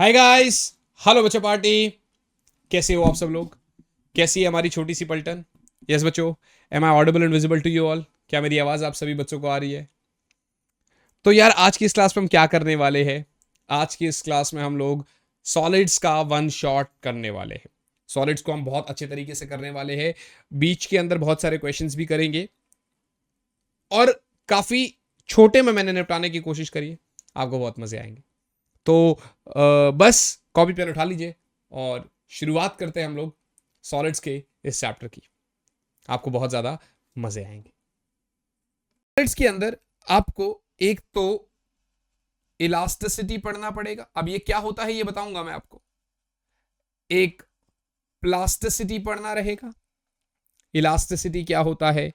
Hi guys, hello बच्चों party. कैसे हो आप सब लोग? कैसी है हमारी छोटी सी पलटन? यस बच्चों, am I audible and visible to you all? क्या मेरी आवाज आप सभी बच्चों को आ रही है? तो यार आज की इस क्लास में हम क्या करने वाले हैं? आज की इस क्लास में हम लोग सॉलिड्स का वन शॉट करने वाले हैं। सॉलिड्स को हम बहुत अच्छे तरीके से करने वाले हैं। बीच के अंदर बहुत सारे क्वेश्चंस भी करेंगे और काफी छोटे में मैंने निपटाने की कोशिश करी है। आपको बहुत मजे आएंगे। तो बस कॉपी पेन उठा लीजिए और शुरुआत करते हैं हम लोग सॉलिड्स के इस चैप्टर की। आपको बहुत ज्यादा मजे आएंगे। सॉलिड्स के अंदर आपको एक तो इलास्टिसिटी पढ़ना पड़ेगा। अब ये क्या होता है ये बताऊंगा मैं आपको। एक प्लास्टिसिटी पढ़ना रहेगा। इलास्टिसिटी क्या होता है,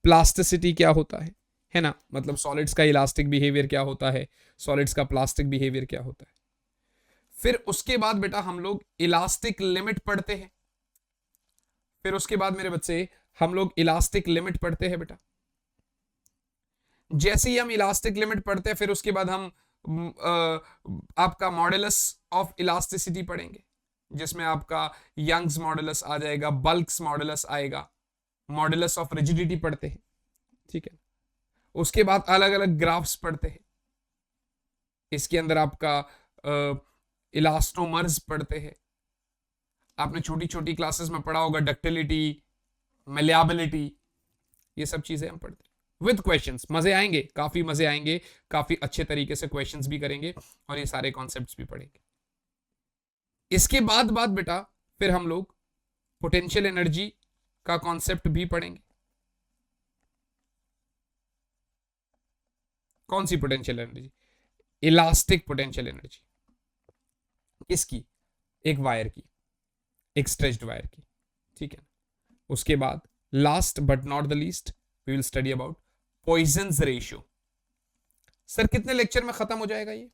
प्लास्टिसिटी क्या होता है ना? मतलब सॉलिड्स का इलास्टिक बिहेवियर क्या होता है, सॉलिड्स का प्लास्टिक बिहेवियर क्या होता है। फिर उसके बाद बेटा हम लोग इलास्टिक लिमिट पढ़ते हैं। फिर उसके बाद मेरे बच्चे हम लोग इलास्टिक लिमिट पढ़ते हैं बेटा। जैसे ही हम इलास्टिक लिमिट पढ़ते हैं फिर उसके बाद हम आपका मॉडुलस ऑफ इलास्टिसिटी पढ़ेंगे, जिसमें आपका यंग्स मॉडुलस आ जाएगा, बल्क्स मॉडुलस आएगा, मॉडुलस ऑफ रिजिडिटी पढ़ते हैं। ठीक है। उसके बाद अलग अलग ग्राफ्स पढ़ते हैं। इसके अंदर आपका इलास्टोमर्स पढ़ते हैं। आपने छोटी छोटी क्लासेस में पढ़ा होगा डक्टिलिटी, मेलियाबिलिटी, ये सब चीजें हम पढ़ते हैं विद क्वेश्चंस। मजे आएंगे, काफी मजे आएंगे। काफी अच्छे तरीके से क्वेश्चंस भी करेंगे और ये सारे कॉन्सेप्ट्स भी पढ़ेंगे। इसके बाद बेटा फिर हम लोग पोटेंशियल एनर्जी का कॉन्सेप्ट भी पढ़ेंगे। कौन सी potential energy? Elastic potential energy. किसकी? एक वायर की, एक स्ट्रेच्ड वायर की। ठीक है। उसके बाद last but not the least we will study about Poisson's ratio. Sir कितने लेक्चर में खत्म हो जाएगा ये?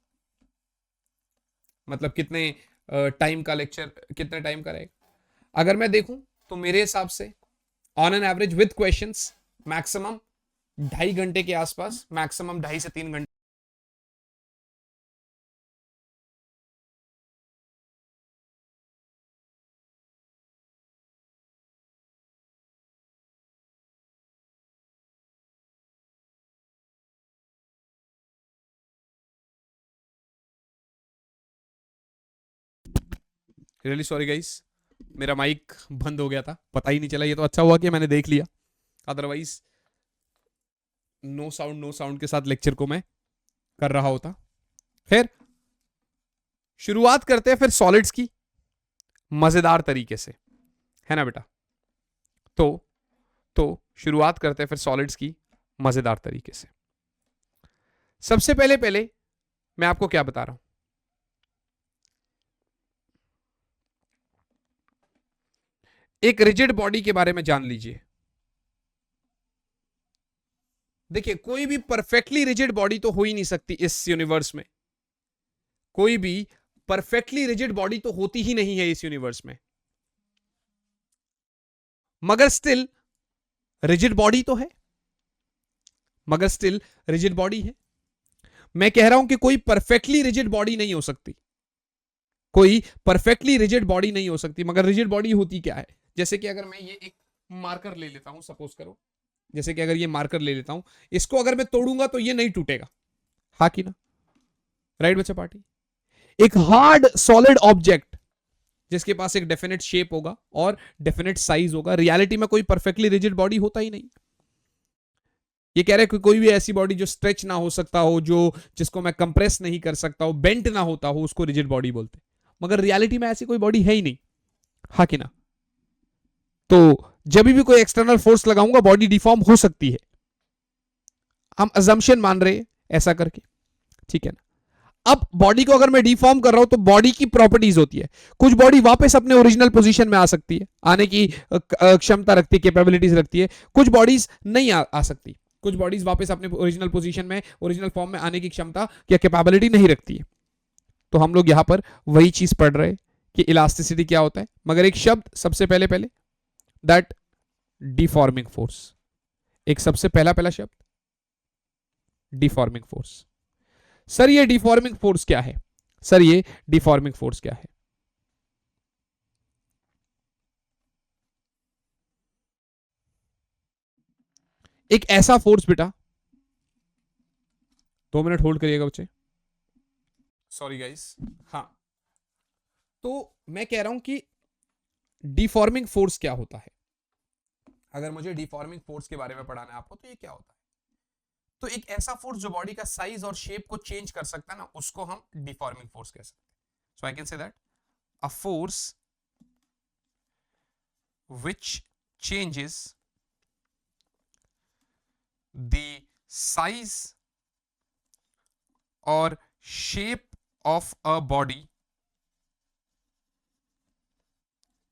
मतलब कितने टाइम का लेक्चर, कितने टाइम का रहेगा? अगर मैं देखूं तो मेरे हिसाब से on an average with questions maximum 2.5 घंटे के आसपास, मैक्सिमम 2.5 से 3 घंटे। रियली सॉरी गाइस, मेरा माइक बंद हो गया था, पता ही नहीं चला। ये तो अच्छा हुआ कि मैंने देख लिया, अदरवाइज नो साउंड के साथ लेक्चर को मैं कर रहा होता। खैर, शुरुआत करते हैं फिर सॉलिड्स की मजेदार तरीके से, है ना बेटा? तो तो शुरुआत करते हैं फिर सॉलिड्स की मजेदार तरीके से। सबसे पहले पहले मैं आपको क्या बता रहा हूं। एक रिजिड बॉडी के बारे में जान लीजिए। देखिए, कोई भी परफेक्टली रिजिड बॉडी तो हो ही नहीं सकती इस यूनिवर्स में। कोई भी परफेक्टली रिजिड बॉडी तो होती ही नहीं है इस यूनिवर्स में, मगर स्टिल रिजिड बॉडी तो है, मगर स्टिल रिजिड बॉडी है। मैं कह रहा हूं कि कोई परफेक्टली रिजिड बॉडी नहीं हो सकती, कोई परफेक्टली रिजिड बॉडी नहीं हो सकती। मगर रिजिड बॉडी होती क्या है? जैसे कि अगर मैं ये एक मार्कर ले लेता हूं, सपोज करो, जैसे कि अगर ये मार्कर ले लेता हूं, इसको अगर मैं तोड़ूंगा तो ये नहीं टूटेगा, हाँ कि ना? राइट बच्चा पार्टी? एक हार्ड सॉलिड ऑब्जेक्ट जिसके पास एक डेफिनेट शेप होगा और डेफिनेट साइज होगा, रियलिटी में कोई परफेक्टली रिजिड बॉडी होता ही नहीं। ये कह रहे हैं कि कोई भी ऐसी बॉडी जो स्ट्रेच ना हो सकता हो, जो जिसको मैं कंप्रेस नहीं कर सकता हूं, बेंट ना होता हो, उसको रिजिड बॉडी बोलते हैं। मगर रियलिटी में ऐसी कोई बॉडी है ही नहीं, हाँ कि ना? तो जब भी कोई एक्सटर्नल फोर्स लगाऊंगा बॉडी डिफॉर्म हो सकती है। हम अजम्पशन मान रहे हैं ऐसा करके, ठीक है ना? अब बॉडी को अगर मैं डिफॉर्म कर रहा हूं तो बॉडी की प्रॉपर्टीज होती है। कुछ बॉडी वापस अपने ओरिजिनल पोजीशन में आ सकती है, आने की क्षमता रखती है, कैपेबिलिटीज रखती है। कुछ बॉडीज नहीं आ सकती, कुछ बॉडीज वापस अपने ओरिजिनल पोजीशन में, ओरिजिनल फॉर्म में आने की क्षमता या कैपेबिलिटी नहीं रखती है। तो हम लोग यहां पर वही चीज पढ़ रहे हैं कि इलास्टिसिटी क्या होता है। मगर एक शब्द सबसे पहले पहले, दैट डिफॉर्मिंग फोर्स। एक सबसे पहला शब्द डिफॉर्मिंग फोर्स। सर ये डिफॉर्मिंग फोर्स क्या है? सर ये डिफॉर्मिंग फोर्स क्या है? एक ऐसा फोर्स बेटा, 2 मिनट होल्ड करिएगा बच्चे, सॉरी गाइस। हाँ, तो मैं कह रहा हूं कि डिफॉर्मिंग फोर्स क्या होता है। अगर मुझे डिफॉर्मिंग फोर्स के बारे में पढ़ाना है आपको, तो ये क्या होता है? तो एक ऐसा फोर्स जो बॉडी का साइज और शेप को चेंज कर सकता है ना, उसको हम डिफॉर्मिंग फोर्स कह सकते हैं। So I can say that a force which changes the size or shape of a body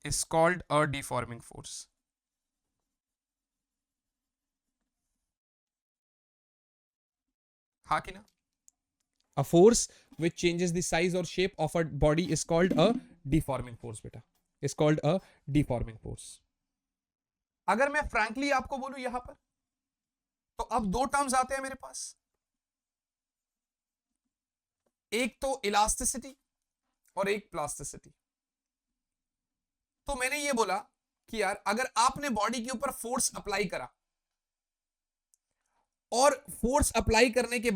is called a deforming force. हाँ कि ना? A force which changes the size or shape of a body is called a deforming force बेटा, is called a deforming force. अगर मैं frankly आपको बोलूं यहां पर, तो अब दो टर्म्स आते हैं मेरे पास, एक तो इलास्टिसिटी और एक प्लास्टिसिटी। तो मैंने ये बोला कि यार अगर आपने बॉडी के ऊपर फोर्स अप्लाई करा और फोर्स अप्लाई करने के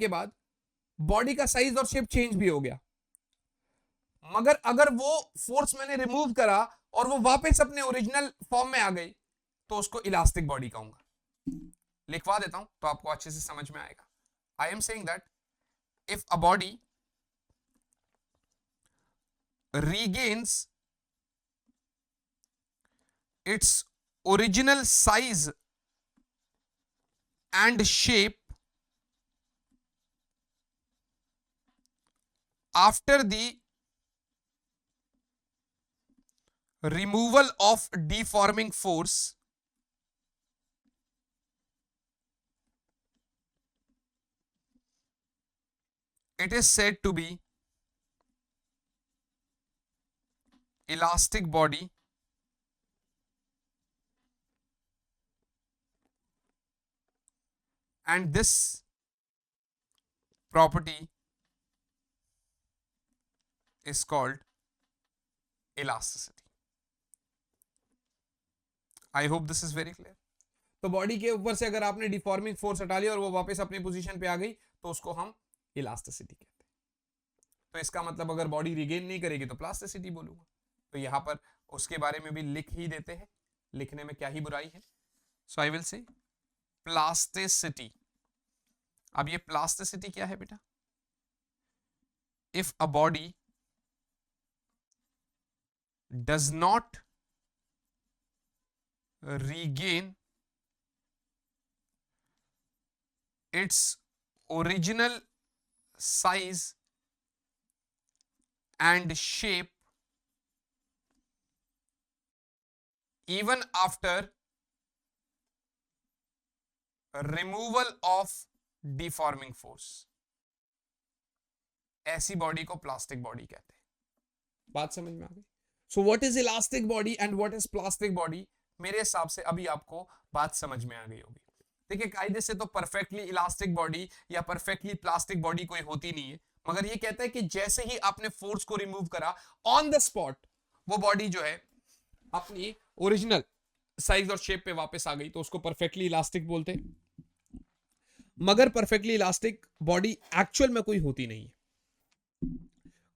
बाद बॉडी का साइज और शेप चेंज भी हो गया, मगर अगर वो फोर्स मैंने रिमूव करा और वो वापस अपने ओरिजिनल फॉर्म में आ गई, तो उसको इलास्टिक बॉडी कहूंगा। लिखवा देता हूं तो आपको अच्छे से समझ में आएगा। I am saying that if a body regains its original size and shape after the removal of deforming force, it is said to be elastic body and this property is called elasticity. I hope this is very clear. तो body के ऊपर से अगर आपने deforming force हटा लिया और वो वापस अपनी पोजीशन पे आ गई, तो उसको हम इलास्टिसिटी कहते हैं। तो इसका मतलब अगर बॉडी रिगेन नहीं करेगी तो प्लास्टिसिटी बोलूंगा। तो यहां पर उसके बारे में भी लिख ही देते हैं, लिखने में क्या ही बुराई है। सो आई विल से प्लास्टिसिटी। अब ये प्लास्टिसिटी क्या है बेटा? If a body does not regain its original size and shape even after removal of deforming force, ऐसी बॉडी को प्लास्टिक बॉडी कहते हैं। बात समझ में आ गई? So what is elastic body and what is plastic body? मेरे हिसाब से अभी आपको बात समझ में आ गई होगी। देखिए, कायदे से तो परफेक्टली इलास्टिक बॉडी या परफेक्टली प्लास्टिक बॉडी कोई होती नहीं है, मगर ये कहता है कि जैसे ही आपने फोर्स को रिमूव करा, ऑन द स्पॉट वो बॉडी जो है अपनी ओरिजिनल साइज और शेप पे वापस आ गई, तो उसको परफेक्टली इलास्टिक बोलते हैं। मगर परफेक्टली इलास्टिक बॉडी एक्चुअल में कोई होती नहीं है।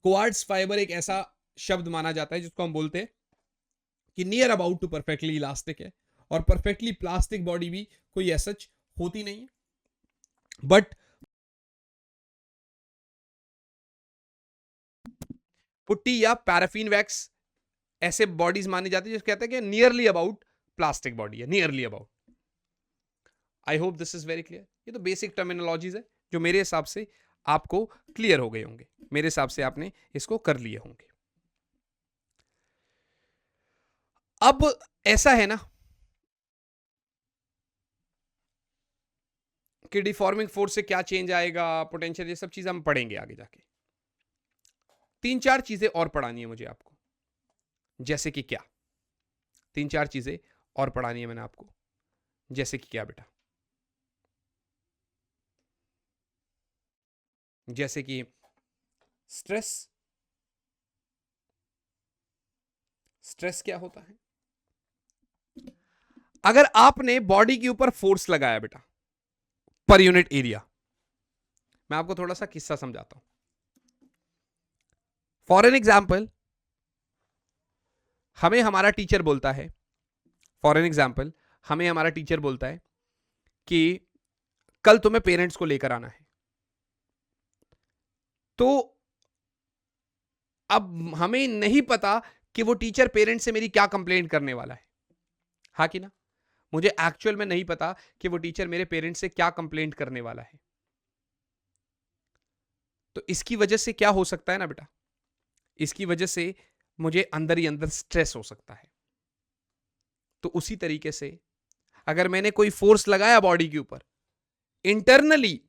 क्वार्ट्ज फाइबर एक ऐसा शब्द माना जाता है जिसको हम बोलते हैं कि near about to perfectly elastic है, और परफेक्टली प्लास्टिक बॉडी भी कोई ऐसा होती नहीं है। बट पुट्टी या पैराफिन वैक्स ऐसे बॉडीज मानी जाती है जिसको कहते हैं कि नियरली अबाउट प्लास्टिक बॉडी है, nearly about. I hope this is very clear. ये तो बेसिक टर्मिनोलॉजीज है जो मेरे हिसाब से आपको क्लियर हो गए होंगे, मेरे हिसाब से आपने इसको कर लिए होंगे। अब ऐसा है ना कि डिफॉर्मिंग फोर्स से क्या चेंज आएगा, पोटेंशियल, ये सब चीजें हम पढ़ेंगे आगे जाके। 3-4 चीजें और पढ़ानी है मुझे आपको। जैसे कि क्या? 3-4 चीजें और पढ़ानी है मैंने आपको। जैसे कि क्या बेटा? जैसे कि स्ट्रेस। स्ट्रेस क्या होता है? अगर आपने बॉडी के ऊपर फोर्स लगाया बेटा पर यूनिट एरिया, मैं आपको थोड़ा सा किस्सा समझाता हूं। फॉर एन एग्जाम्पल, हमें हमारा टीचर बोलता है, फॉर एन एग्जाम्पल हमें हमारा टीचर बोलता है कि कल तुम्हें पेरेंट्स को लेकर आना है। तो अब हमें नहीं पता कि वो टीचर पेरेंट्स से मेरी क्या कंप्लेंट करने वाला है, हाँ कि ना? मुझे एक्चुअल में नहीं पता कि वो टीचर मेरे पेरेंट्स से क्या कंप्लेंट करने वाला है। तो इसकी वजह से क्या हो सकता है ना बेटा, इसकी वजह से मुझे अंदर ही अंदर स्ट्रेस हो सकता है। तो उसी तरीके से अगर मैंने कोई फोर्स लगाया बॉडी के ऊपर, इंटरनली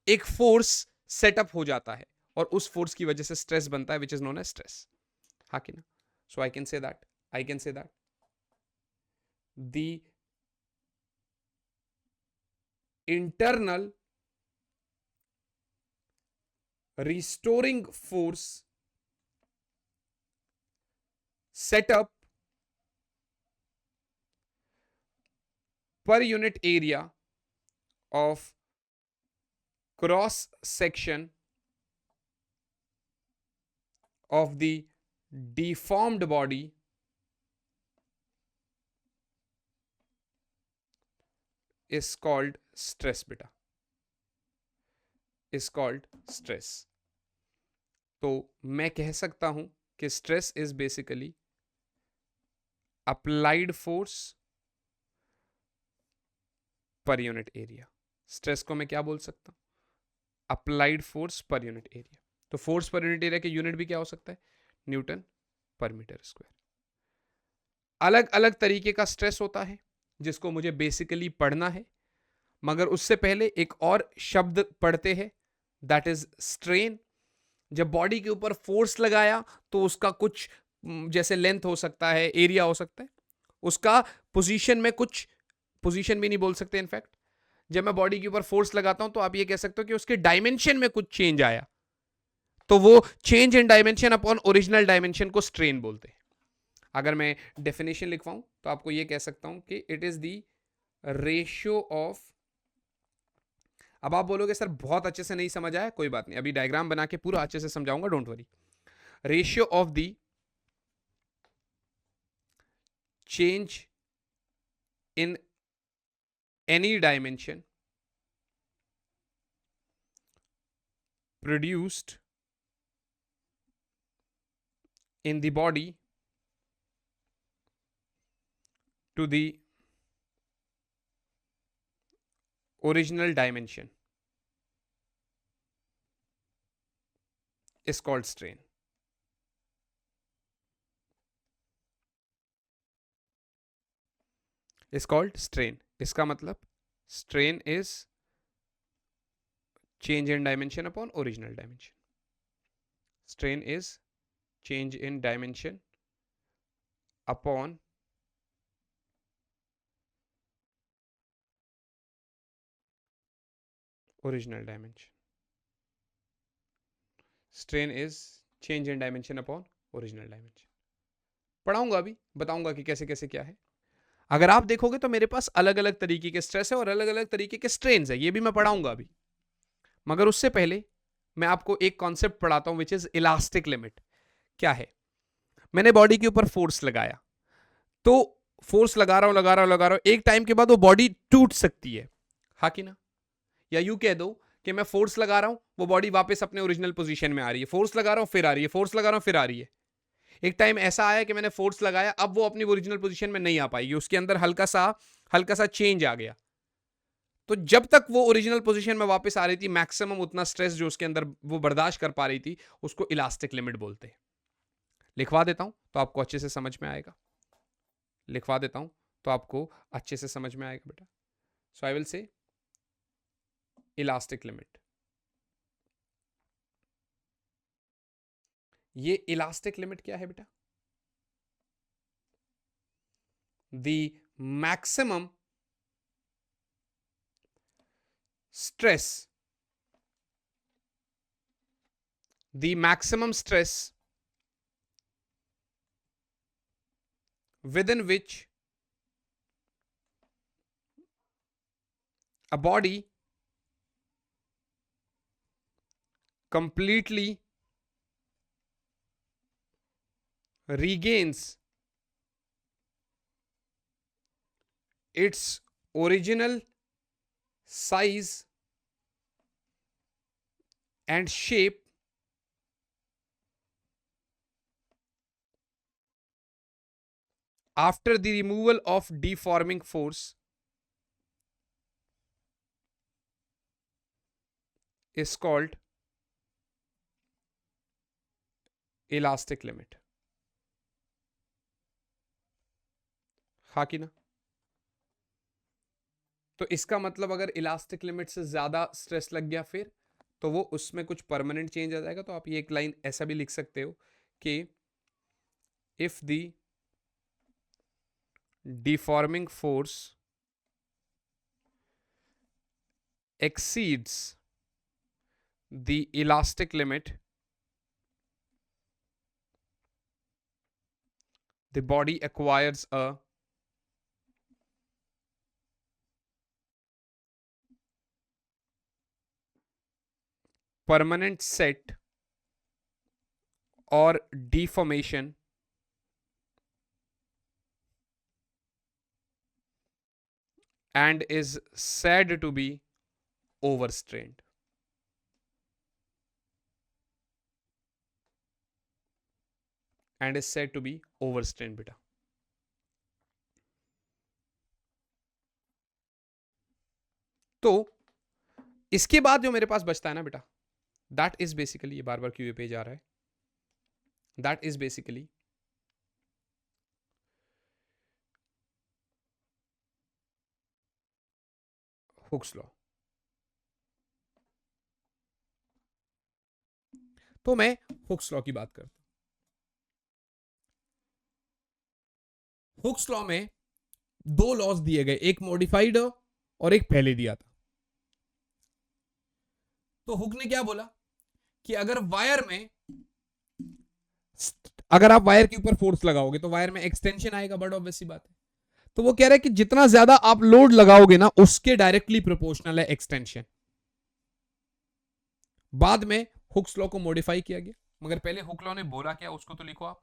एक फोर्स सेटअप हो जाता है और उस फोर्स की वजह से स्ट्रेस बनता है, which is known as stress, हाँ कि ना? So I can say that the internal restoring force set up per unit area of cross section of the deformed body is called stress beta, is called stress. तो मैं कह सकता हूं कि stress is basically applied force पर unit area. Stress को मैं क्या बोल सकता हूं? अप्लाइड फोर्स पर यूनिट एरिया। तो फोर्स पर यूनिट एरिया के यूनिट भी क्या हो सकता है? न्यूटन पर मीटर स्क्वायर। अलग अलग तरीके का स्ट्रेस होता है जिसको मुझे बेसिकली पढ़ना है, मगर उससे पहले एक और शब्द पढ़ते हैं, दैट इज स्ट्रेन। जब बॉडी के ऊपर फोर्स लगाया तो उसका कुछ जैसे लेंथ हो सकता है, एरिया हो सकता है, उसका पोजीशन में कुछ, पोजीशन भी नहीं बोल सकते इनफैक्ट, जब मैं बॉडी के ऊपर फोर्स लगाता हूं तो आप ये कह सकते हो कि उसके डायमेंशन में कुछ चेंज आया, तो वो change in dimension upon original dimension को स्ट्रेन बोलते हैं। अगर मैं डेफिनेशन लिखवाऊं तो आपको ये कह सकता हूं कि it is the ratio of, अब आप बोलोगे सर बहुत अच्छे से नहीं समझ आया, कोई बात नहीं, अभी डायग्राम बना के पूरा अच्छे से समझाऊंगा, don't worry. Ratio of the change in any dimension produced in the body to the original dimension is called strain. Is called strain. इसका मतलब strain is change in dimension upon original dimension. Strain is change in dimension upon original dimension. Strain is change in dimension upon original dimension. पढ़ाऊंगा अभी, बताऊंगा कि कैसे कैसे क्या है। अगर आप देखोगे तो मेरे पास अलग अलग तरीके के स्ट्रेस है और अलग अलग तरीके के स्ट्रेन्स है, ये भी मैं पढ़ाऊंगा अभी। मगर उससे पहले मैं आपको एक कॉन्सेप्ट पढ़ाता हूं विच इज इलास्टिक लिमिट। क्या है? मैंने बॉडी के ऊपर फोर्स लगाया, तो फोर्स लगा रहा हूं, एक टाइम के बाद वो बॉडी टूट सकती है, हाँ कि ना? या यूं कह दो कि मैं फोर्स लगा रहा हूं, वो बॉडी वापस अपने ओरिजिनल पोजीशन में आ रही है, फोर्स लगा रहा हूं फिर आ रही है, फोर्स लगा रहा हूं फिर आ रही है। एक टाइम ऐसा आया कि मैंने फोर्स लगाया, अब वो अपनी ओरिजिनल पोजीशन में नहीं आ पाएगी, उसके अंदर हल्का सा चेंज आ गया। तो जब तक वो ओरिजिनल पोजीशन में वापस आ रही थी, मैक्सिमम उतना स्ट्रेस जो उसके अंदर वो बर्दाश्त कर पा रही थी, उसको इलास्टिक लिमिट बोलते हैं। लिखवा देता हूं तो आपको अच्छे से समझ में आएगा, लिखवा देता हूं तो आपको अच्छे से समझ में आएगा बेटा। So I will say elastic limit. ये इलास्टिक लिमिट क्या है बेटा? The maximum stress the maximum stress within which a body completely regains its original size and shape after the removal of deforming force is called elastic limit. हाँ कि ना? तो इसका मतलब अगर इलास्टिक लिमिट से ज्यादा स्ट्रेस लग गया फिर तो वो उसमें कुछ परमानेंट चेंज आ जाएगा। तो आप ये एक लाइन ऐसा भी लिख सकते हो कि if the deforming force exceeds the elastic limit, the body acquires a permanent set or deformation and is said to be overstrained। and is said to be overstrained बेटा। तो इसके बाद जो मेरे पास बचता है ना बेटा, दैट इज बेसिकली, ये बार बार क्यों पेज आ रहा है, that is basically Hooke's law. तो मैं हुक्स लॉ की बात करता हूं। हुक्स लॉ में दो लॉज दिए गए, एक मॉडिफाइड और एक पहले दिया था। तो हुक ने क्या बोला कि अगर वायर में, अगर आप वायर के ऊपर फोर्स लगाओगे तो वायर में एक्सटेंशन आएगा, बड़ा ऑब्वियस सी बात है। तो वो कह रहा है कि जितना ज्यादा आप लोड लगाओगे ना उसके डायरेक्टली प्रोपोर्शनल है एक्सटेंशन। बाद में हुक्स लॉ को मॉडिफाई किया गया, मगर पहले हुक लॉ ने बोला क्या उसको तो लिखो आप।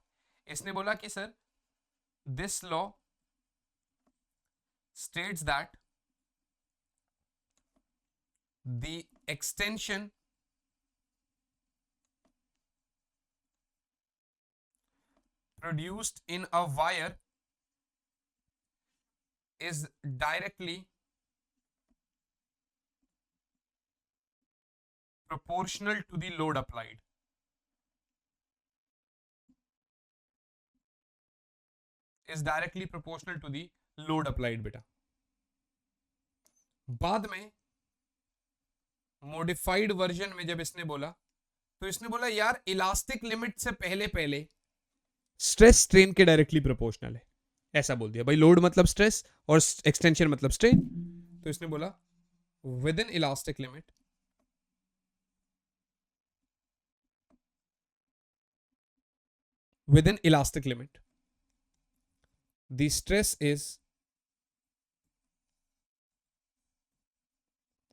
इसने बोला कि sir this law states that the extension produced in a wire is directly proportional to the load applied। is directly proportional to the load applied बेटा। बाद में मॉडिफाइड वर्जन में जब इसने बोला तो इसने बोला यार इलास्टिक लिमिट से पहले पहले स्ट्रेस स्ट्रेन के डायरेक्टली प्रोपोर्शनल है, ऐसा बोल दिया भाई। लोड मतलब स्ट्रेस और एक्सटेंशन मतलब स्ट्रेन। तो इसने बोला with in elastic limit within elastic limit the stress is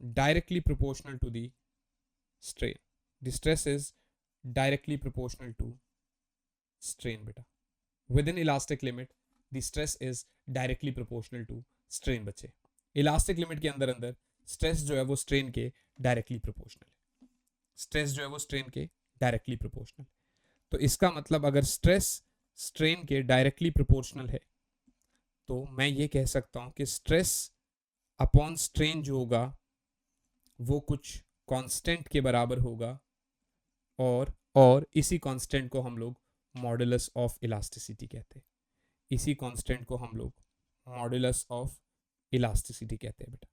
directly proportional to the strain। the stress is directly proportional to strain बेटा। within elastic limit the stress is directly proportional to strain बच्चे। Elastic limit के अंदर अंदर stress जो है वो strain के directly proportional है। स्ट्रेस जो है वो स्ट्रेन के डायरेक्टली प्रोपोर्शनल। तो इसका मतलब अगर स्ट्रेस स्ट्रेन के डायरेक्टली प्रोपोर्शनल है तो मैं ये कह सकता हूं कि स्ट्रेस अपॉन स्ट्रेन जो होगा वो कुछ कांस्टेंट के बराबर होगा, और इसी कांस्टेंट को हम लोग मॉडुलस ऑफ इलास्टिसिटी कहते हैं। इसी कांस्टेंट को हम लोग मॉडुलस ऑफ इलास्टिसिटी कहते हैं बेटा।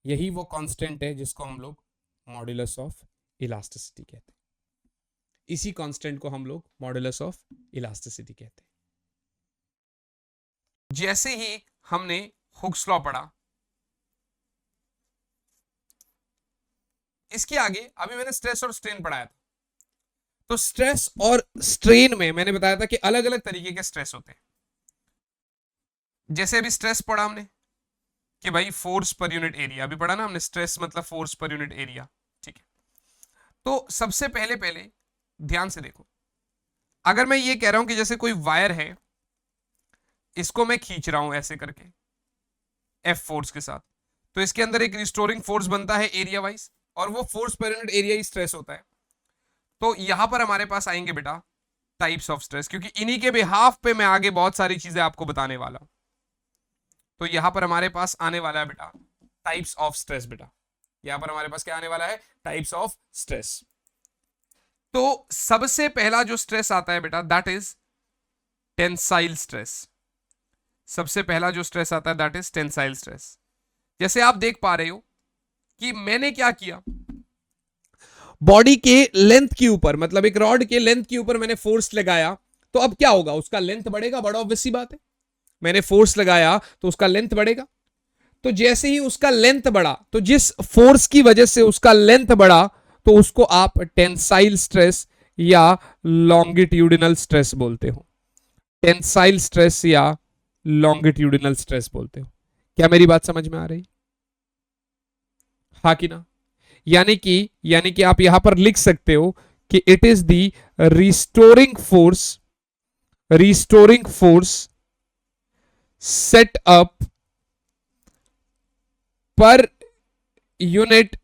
यही वो कांस्टेंट है जिसको हम लोग मॉडुलस ऑफ इलास्टिसिटी कहते हैं। इसी कांस्टेंट को हम लोग मॉडुलस ऑफ इलास्टिसिटी कहते हैं। जैसे ही हमने हुक्स लॉ पढ़ा, इसके आगे अभी मैंने स्ट्रेस और स्ट्रेन पढ़ाया था, तो स्ट्रेस और स्ट्रेन में मैंने बताया था कि अलग अलग तरीके के स्ट्रेस होते हैं। जैसे अभी स्ट्रेस पढ़ा हमने कि भाई फोर्स पर यूनिट एरिया, अभी पढ़ा ना हमने, स्ट्रेस मतलब फोर्स पर यूनिट एरिया। ठीक है, तो सबसे पहले पहले ध्यान से देखो, अगर मैं ये कह रहा हूं कि जैसे कोई वायर है, इसको मैं खींच रहा हूं ऐसे करके एफ फोर्स के साथ, तो इसके अंदर एक रिस्टोरिंग फोर्स बनता है एरिया वाइज, और वो फोर्स पर यूनिट एरिया ही स्ट्रेस होता है। तो यहां पर हमारे पास आएंगे बेटा टाइप्स ऑफ स्ट्रेस, क्योंकि इन्हीं के बिहाफ पे मैं आगे बहुत सारी चीजें आपको बताने वाला हूं। तो यहां पर हमारे पास आने वाला है बेटा टाइप्स ऑफ स्ट्रेस। बेटा यहां पर हमारे पास क्या आने वाला है? Types of stress. तो सबसे पहला जो स्ट्रेस आता है बेटा दैट इज टेंसाइल स्ट्रेस। सबसे पहला जो स्ट्रेस आता है दैट इज टेंसाइल स्ट्रेस। जैसे आप देख पा रहे हो कि मैंने क्या किया, बॉडी के लेंथ के ऊपर, मतलब एक रॉड के लेंथ के ऊपर मैंने फोर्स लगाया, तो अब क्या होगा? उसका लेंथ बढ़ेगा, बड़ा ऑब्वियस सी बात है। मैंने फोर्स लगाया तो उसका लेंथ बढ़ेगा। तो जैसे ही उसका लेंथ बढ़ा, तो जिस फोर्स की वजह से उसका लेंथ बढ़ा, तो उसको आप टेंसाइल स्ट्रेस या लॉन्गिट्यूडिनल स्ट्रेस बोलते हो। टेंसाइल स्ट्रेस या लॉन्गिट्यूडिनल स्ट्रेस बोलते हो। क्या मेरी बात समझ में आ रही? हाँ कि ना? यानी कि आप यहां पर लिख सकते हो कि it is the restoring force set up पर unit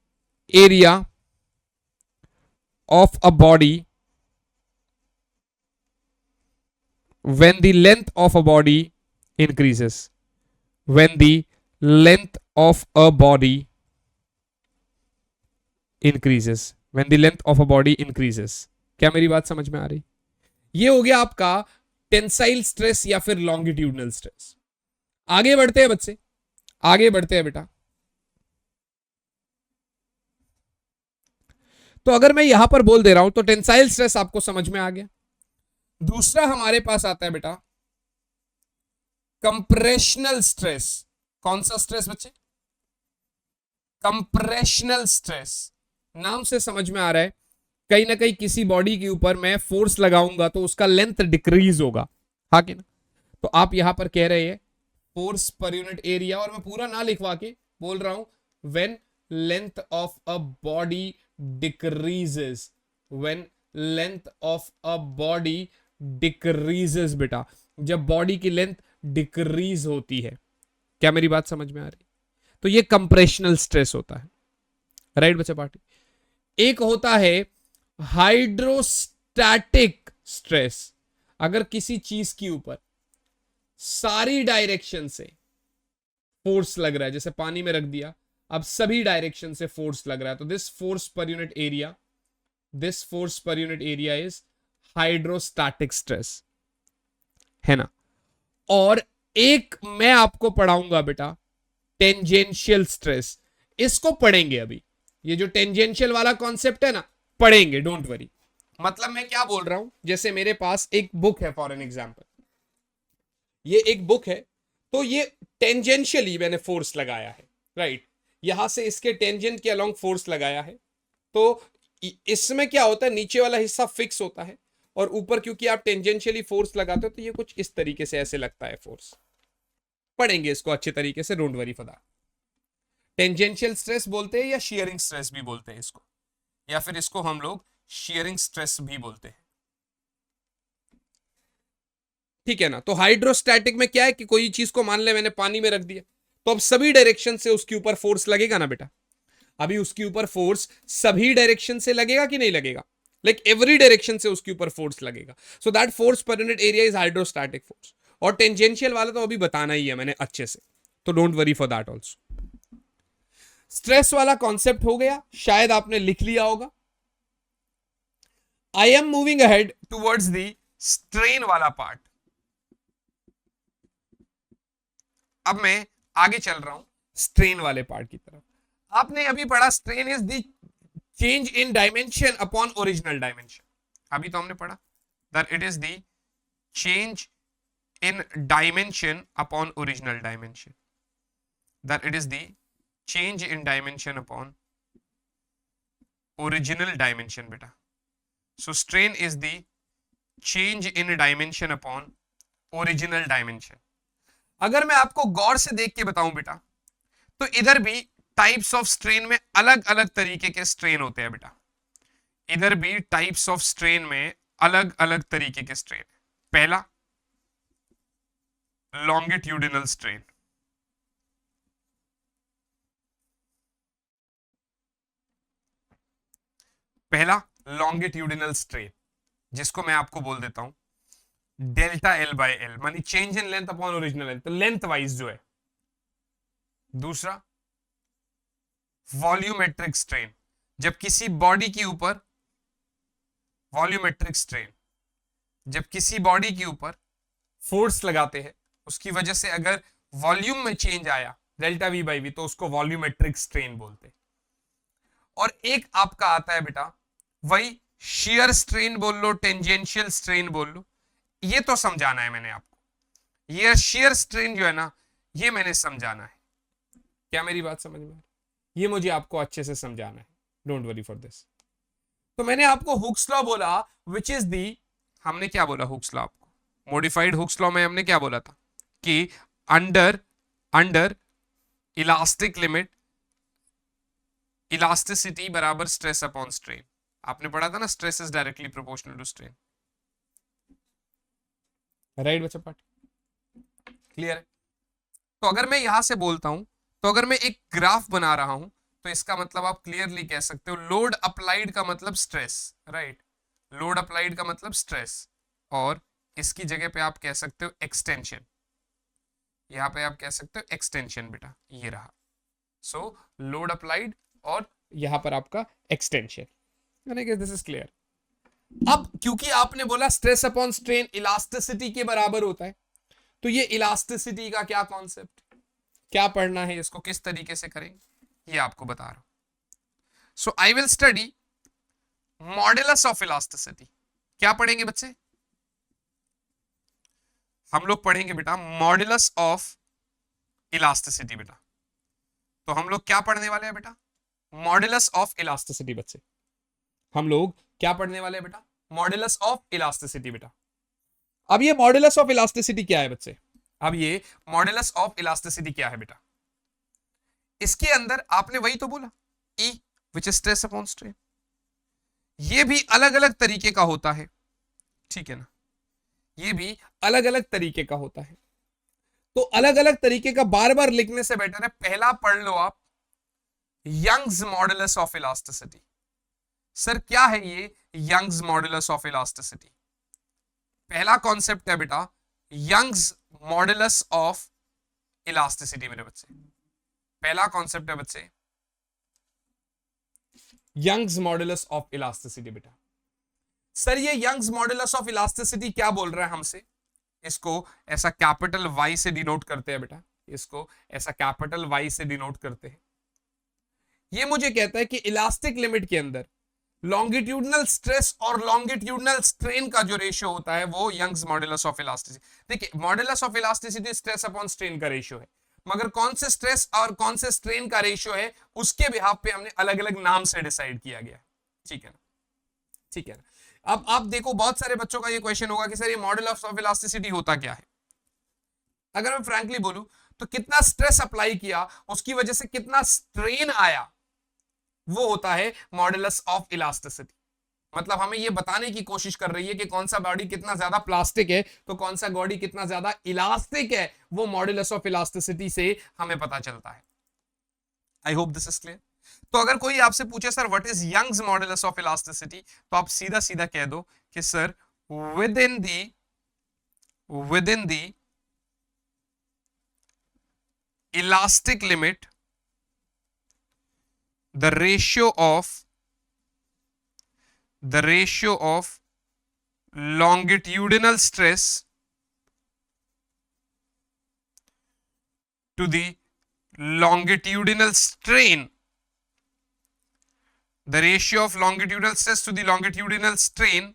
area of a body when the length of a body increases. When the length of a body increases. When the length of a body increases. क्या मेरी बात समझ में आ रही? ये हो गया आपका टेंसाइल स्ट्रेस या फिर लॉन्गिट्यूडनल स्ट्रेस। आगे बढ़ते हैं बच्चे, आगे बढ़ते हैं बेटा। तो अगर मैं यहां पर बोल दे रहा हूं तो टेंसाइल स्ट्रेस आपको समझ में आ गया। दूसरा हमारे पास आता है बेटा कंप्रेशनल स्ट्रेस। कौन सा स्ट्रेस बच्चे? Compressional stress. नाम से समझ में आ रहा है कहीं ना कहीं किसी बॉडी के ऊपर मैं फोर्स लगाऊंगा तो उसका लेंथ डिक्रीज होगा, हाँ कि ना? तो आप यहां पर कह रहे हैं फोर्स पर यूनिट एरिया, और मैं पूरा ना लिखवा के बोल रहा हूं when length of a body decreases. When length of a body decreases बेटा, जब बॉडी की लेंथ डिक्रीज होती है। क्या मेरी बात समझ में आ रही? तो ये कंप्रेशनल स्ट्रेस होता है, राइट बच्चा पार्टी। एक होता है हाइड्रोस्टैटिक स्ट्रेस। अगर किसी चीज के ऊपर सारी डायरेक्शन से फोर्स लग रहा है, जैसे पानी में रख दिया, अब सभी डायरेक्शन से फोर्स लग रहा है, तो दिस फोर्स पर unit area is hydrostatic stress, है ना? और एक मैं आपको पढ़ाऊंगा बेटा टेंजेंशियल स्ट्रेस। इसको पढ़ेंगे अभी, ये जो टेंजेंशियल वाला कॉन्सेप्ट है ना, पढ़ेंगे, डोंट वरी। मतलब मैं क्या बोल रहा हूं, जैसे मेरे पास एक बुक है, फॉर एन एग्जांपल ये एक बुक है, तो ये टेंजेंशियली मैंने फोर्स लगाया है, राइट? यहां से इसके टेंजेंट के अलोंग फोर्स लगाया है। तो इसमें क्या होता है, नीचे वाला हिस्सा फिक्स होता है, और ऊपर क्योंकि आप टेंजेंशियली फोर्स लगाते हो तो ये कुछ इस तरीके से ऐसे लगता है फोर्स। पढ़ेंगे इसको अच्छे तरीके से, don't worry for that. Tangential stress बोलते हैं या शियरिंग स्ट्रेस भी बोलते हैं इसको, या फिर इसको हम लोग शियरिंग स्ट्रेस भी बोलते हैं, ठीक है ना? तो हाइड्रोस्टैटिक में क्या है कि कोई चीज को मान ले मैंने पानी में रख दिया, तो अब सभी डायरेक्शन से उसके ऊपर फोर्स लगेगा ना बेटा। अभी उसके ऊपर फोर्स सभी डायरेक्शन से लगेगा कि नहीं लगेगा? लाइक एवरी डायरेक्शन से उसके ऊपर फोर्स लगेगा। सो दैट फोर्स पर unit area is hydrostatic force. और टेंजेंशियल वाला तो अभी बताना ही है मैंने अच्छे से, तो don't worry for that also. Stress वाला कॉन्सेप्ट हो गया, शायद आपने लिख लिया होगा। I am moving ahead towards the strain वाला पार्ट। अब मैं आगे चल रहा हूं स्ट्रेन वाले पार्ट की तरफ। आपने अभी पढ़ा strain is the change in dimension upon original dimension. अभी तो हमने पढ़ा that it is the change in dimension upon original dimension, that it is the change in dimension upon original dimension बेटा। So strain is the change in dimension upon original dimension. अगर मैं आपको गौर से देख के बताऊं बेटा, तो इधर भी टाइप्स ऑफ स्ट्रेन में अलग अलग तरीके के स्ट्रेन होते हैं बेटा। इधर भी टाइप्स ऑफ स्ट्रेन में अलग अलग तरीके के स्ट्रेन। पहला लॉन्गिट्यूडिनल स्ट्रेन, पहला लॉन्गिट्यूडिनल स्ट्रेन, जिसको मैं आपको बोल देता हूं डेल्टा एल बाय एल, मानी change in length upon original length, तो लेंथ वाइज जो है। दूसरा वॉल्यूमेट्रिक स्ट्रेन, जब किसी बॉडी के ऊपर वॉल्यूमेट्रिक स्ट्रेन, जब किसी बॉडी के ऊपर फोर्स लगाते हैं, उसकी वजह से अगर वॉल्यूम में चेंज आया डेल्टा वी बाई वी, तो उसको वॉल्यूमेट्रिक स्ट्रेन बोलते हैं। और एक आपका आता है बेटा वही शियर स्ट्रेन बोल लो, टेंजेंशियल स्ट्रेन बोल लो, ये तो समझाना है मैंने आपको। ये शियर स्ट्रेन जो है ना, ये मैंने समझाना है। क्या मेरी बात समझ में? ये मुझे आपको अच्छे से समझाना है, डोंट वरी फॉर दिस। तो मैंने आपको हुक्स लॉ बोला, विच इज दी, हमने क्या बोला हुक्स लॉ आपको, मॉडिफाइड हुक्स लॉ में हमने क्या बोला था कि अंडर इलास्टिक लिमिट इलास्टिसिटी बराबर स्ट्रेस अपॉन स्ट्रेन। आपने पढ़ा था ना, stress is directly proportional to strain, right बच्चा? पार्ट क्लियर है? तो अगर मैं यहां से बोलता हूं, तो अगर मैं एक ग्राफ बना रहा हूं, तो इसका मतलब आप क्लियरली कह सकते हो लोड अप्लाइड का मतलब स्ट्रेस, राइट? लोड अप्लाइड का मतलब स्ट्रेस, और इसकी जगह पे आप कह सकते हो एक्सटेंशन। यहां पे आप कह सकते हो एक्सटेंशन बेटा, ये रहा। सो लोड अप्लाइड और यहां पर आपका एक्सटेंशन। This is clear. अब क्योंकि आपने बोला स्ट्रेस अपॉन स्ट्रेन इलास्टिसिटी के बराबर होता है, तो ये इलास्टिसिटी का क्या कॉन्सेप्ट, क्या पढ़ना है, इसको किस तरीके से करेंगे, ये आपको बता रहा हूं। So I will study modulus of elasticity. क्या पढ़ेंगे बच्चे? हम लोग पढ़ेंगे बेटा मॉडुलस ऑफ इलास्टिसिटी बेटा। तो हम लोग क्या पढ़ने वाले हैं बेटा? मॉडुलस ऑफ इलास्टिसिटी बच्चे। हम लोग क्या पढ़ने वाले हैं बेटा? मॉडुलस ऑफ इलास्टिसिटी बेटा। अब ये मॉडुलस ऑफ इलास्टिसिटी क्या है बच्चे? अब ये मॉडुलस ऑफ इलास्टिसिटी क्या है बेटा? इसके अंदर आपने वही तो बोला, E which is stress upon strain. ये भी अलग अलग तरीके का होता है, ठीक है ना? ये भी अलग अलग तरीके का होता है। तो अलग अलग तरीके का बार बार लिखने से बेटर है पहला पढ़ लो आप, Young's modulus of elasticity. Sir क्या है ये यंग्स मॉडुलस ऑफ इलास्टिसिटी? पहला कॉन्सेप्ट है बेटा यंग्स मॉडुलस ऑफ इलास्टिसिटी। मेरे बच्चे, पहला कॉन्सेप्ट है बच्चे यंग्स मॉडुलस ऑफ इलास्टिसिटी बेटा। सर ये यंग्स मॉडुलस ऑफ इलास्टिसिटी क्या बोल रहा है हमसे? इसको ऐसा कैपिटल वाई से डिनोट करते हैं बेटा, इसको ऐसा कैपिटल वाई से डिनोट करते हैं। ये मुझे कहता है कि इलास्टिक लिमिट के अंदर लॉन्गिट्यूडनल स्ट्रेस और लॉन्गिट्यूडनल स्ट्रेन का जो रेशियो होता है वो यंग्स मॉडुलस ऑफ इलास्टिसिटी। देखिए modulus of elasticity stress upon strain का रेशियो है, मगर कौन से स्ट्रेस और कौन से स्ट्रेन का रेशियो है उसके बिहाफ पे हमने अलग अलग नाम से डिसाइड किया गया है, ठीक है ना? ठीक है ना? अब आप देखो बहुत सारे बच्चों का ये क्वेश्चन होगा कि सर ये मॉडुलस ऑफ इलास्टिसिटी होता क्या है? अगर मैं फ्रैंकली बोलूं तो कितना स्ट्रेस अप्लाई किया उसकी वजह से कितना स्ट्रेन आया, वो होता है मॉडुलस ऑफ इलास्टिसिटी। मतलब हमें ये बताने की कोशिश कर रही है कि कौन सा बॉडी कितना ज्यादा प्लास्टिक है तो कौन सा बॉडी कितना ज्यादा इलास्टिक है, वो मॉडुलस ऑफ इलास्टिसिटी से हमें पता चलता है। I hope this is clear. तो अगर कोई आपसे पूछे sir what is Young's modulus of elasticity, तो आप सीधा सीधा कह दो कि sir with in the elastic limit the ratio of longitudinal stress to the longitudinal strain, the ratio of longitudinal stress to the longitudinal strain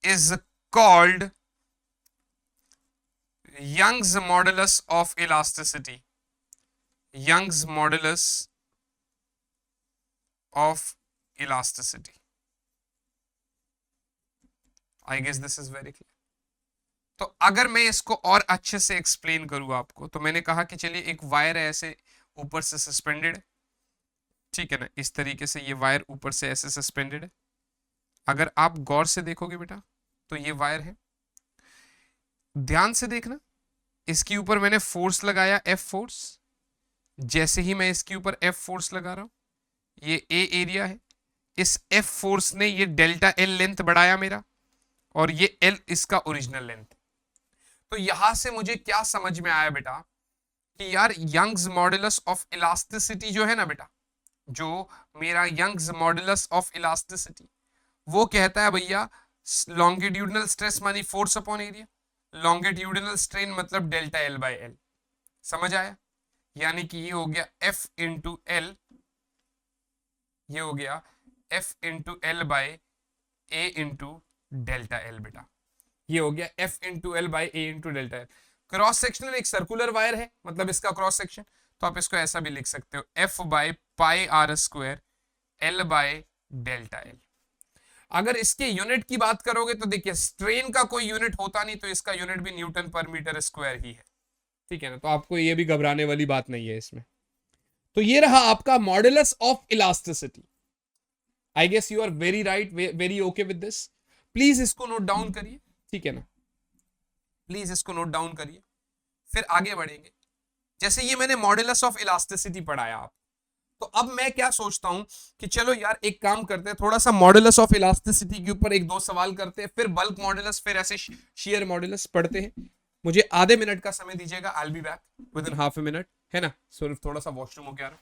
is called Young's modulus of elasticity. Young's modulus of elasticity. I guess this is very clear. तो अगर मैं इसको और अच्छे से explain करूँ आपको, तो मैंने कहा कि चलिए एक वायर है ऐसे ऊपर से सस्पेंडेड है, ठीक है ना, इस तरीके से ये वायर ऊपर से ऐसे सस्पेंडेड है। अगर आप गौर से देखोगे बेटा तो ये वायर है, ध्यान से देखना, इसके ऊपर मैंने फोर्स लगाया, एफ फोर्स। जैसे ही मैं इसके ऊपर एफ फोर्स लगा रहा हूं, ये ए एरिया है, इस एफ फोर्स ने ये डेल्टा एल लेंथ बढ़ाया मेरा, और ये एल इसका ओरिजिनल लेंथ। तो यहां से मुझे क्या समझ में आया बेटा कि यार यंग्स मॉडुलस ऑफ इलास्टिसिटी जो है ना बेटा, जो मेरा यंग्स मॉडुलस ऑफ इलास्टिसिटी, वो कहता है भैया लॉन्गिट्यूडनल स्ट्रेस मानी force upon area, longitudinal strain मतलब डेल्टा एल बाय एल। समझ आया? यानी कि ये हो गया एफ इंटू एल, ये हो गया F into L bye A into delta L बेटा, ये हो गया F into L by A into delta L. Cross sectional एक सर्कुलर वायर है, मतलब इसका क्रॉस सेक्शन, तो आप इसको ऐसा भी लिख सकते हो, F by pi are square L by delta L. अगर इसके यूनिट की बात करोगे तो देखिए स्ट्रेन का कोई यूनिट होता नहीं, तो इसका यूनिट भी न्यूटन पर मीटर स्क्वायर ही है, ठीक है ना, तो आपको ये भी घबराने वाली बात नहीं है इसमें। तो ये रहा आपका modulus of elasticity. I guess you are very right, very okay with this. Please इसको नोट डाउन करिए, ठीक है ना, प्लीज इसको नोट डाउन करिए, फिर आगे बढ़ेंगे। जैसे ये मैंने मॉडुलस ऑफ इलास्टिसिटी पढ़ाया आप, तो अब मैं क्या सोचता हूं कि चलो यार एक काम करते हैं, थोड़ा सा मॉडुलस ऑफ इलास्टिसिटी के ऊपर एक दो सवाल करते हैं, फिर बल्क मॉडुलस, फिर ऐसे शेयर मॉडुलस पढ़ते हैं। मुझे आधे मिनट का समय दीजिएगा, I will be back with in half a minute, है ना। सिर्फ थोड़ा सा वॉशरूम हो गया रहा।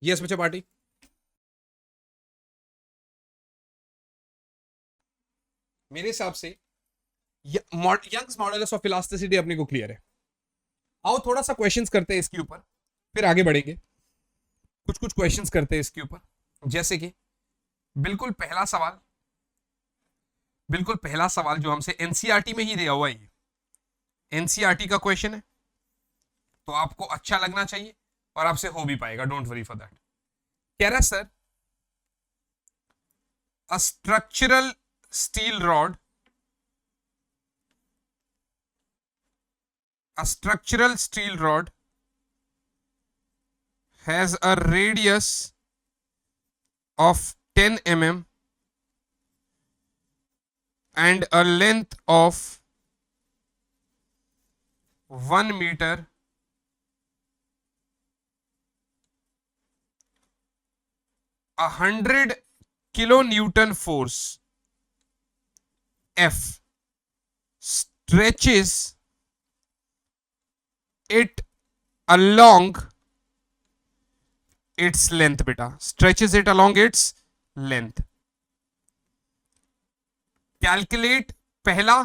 यस बच्चा पार्टी। मेरे हिसाब से यंग्स मॉडुलस ऑफ इलास्टिसिटी अपने को क्लियर है। आओ थोड़ा सा क्वेश्चंस करते हैं इसके ऊपर, फिर आगे बढ़ेंगे। कुछ कुछ क्वेश्चंस करते हैं इसके ऊपर, जैसे कि बिल्कुल पहला सवाल, बिल्कुल पहला सवाल जो हमसे एनसीईआरटी में ही दिया हुआ है, ये एनसीईआरटी का क्वेश्चन है, तो आपको अच्छा लगना चाहिए और आपसे हो भी पाएगा, डोंट वरी फॉर दैट। कह रहा sir a structural steel rod, a structural steel rod has a radius of 10 mm and a length of 1 meter. A 100 kilonewton force F stretches it along its length बेटा, stretches it along its length. Calculate पहला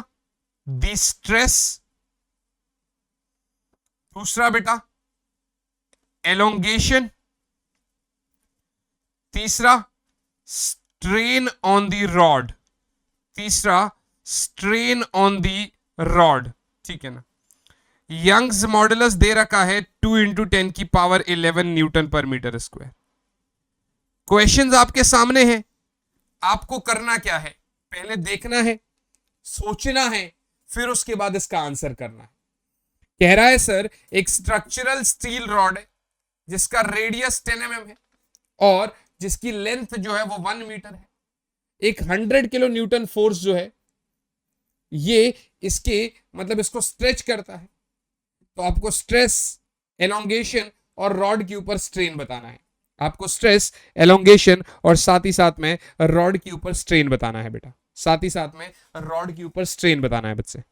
the stress, दूसरा बेटा elongation, तीसरा strain on the rod, तीसरा strain on the rod, ठीक है ना। Young's modulus दे रखा है 2 इंटू 10 की पावर 11 न्यूटन पर मीटर स्क्वायर। क्वेश्चंस आपके सामने हैं, आपको करना क्या है, पहले देखना है, सोचना है, फिर उसके बाद इसका आंसर करना है। कह रहा है सर एक स्ट्रक्चरल स्टील रॉड है जिसका रेडियस 10 mm है और जिसकी लेंथ जो है वो 1 मीटर है। एक 100 किलो न्यूटन फोर्स जो है ये इसके मतलब इसको स्ट्रेच करता है, तो आपको स्ट्रेस, एलोंगेशन और रॉड के ऊपर स्ट्रेन बताना है। आपको स्ट्रेस, एलोंगेशन और साथ ही साथ में रॉड के ऊपर स्ट्रेन बताना है बेटा, साथ ही साथ में रॉड के ऊपर स्ट्रेन बताना है बच्चे।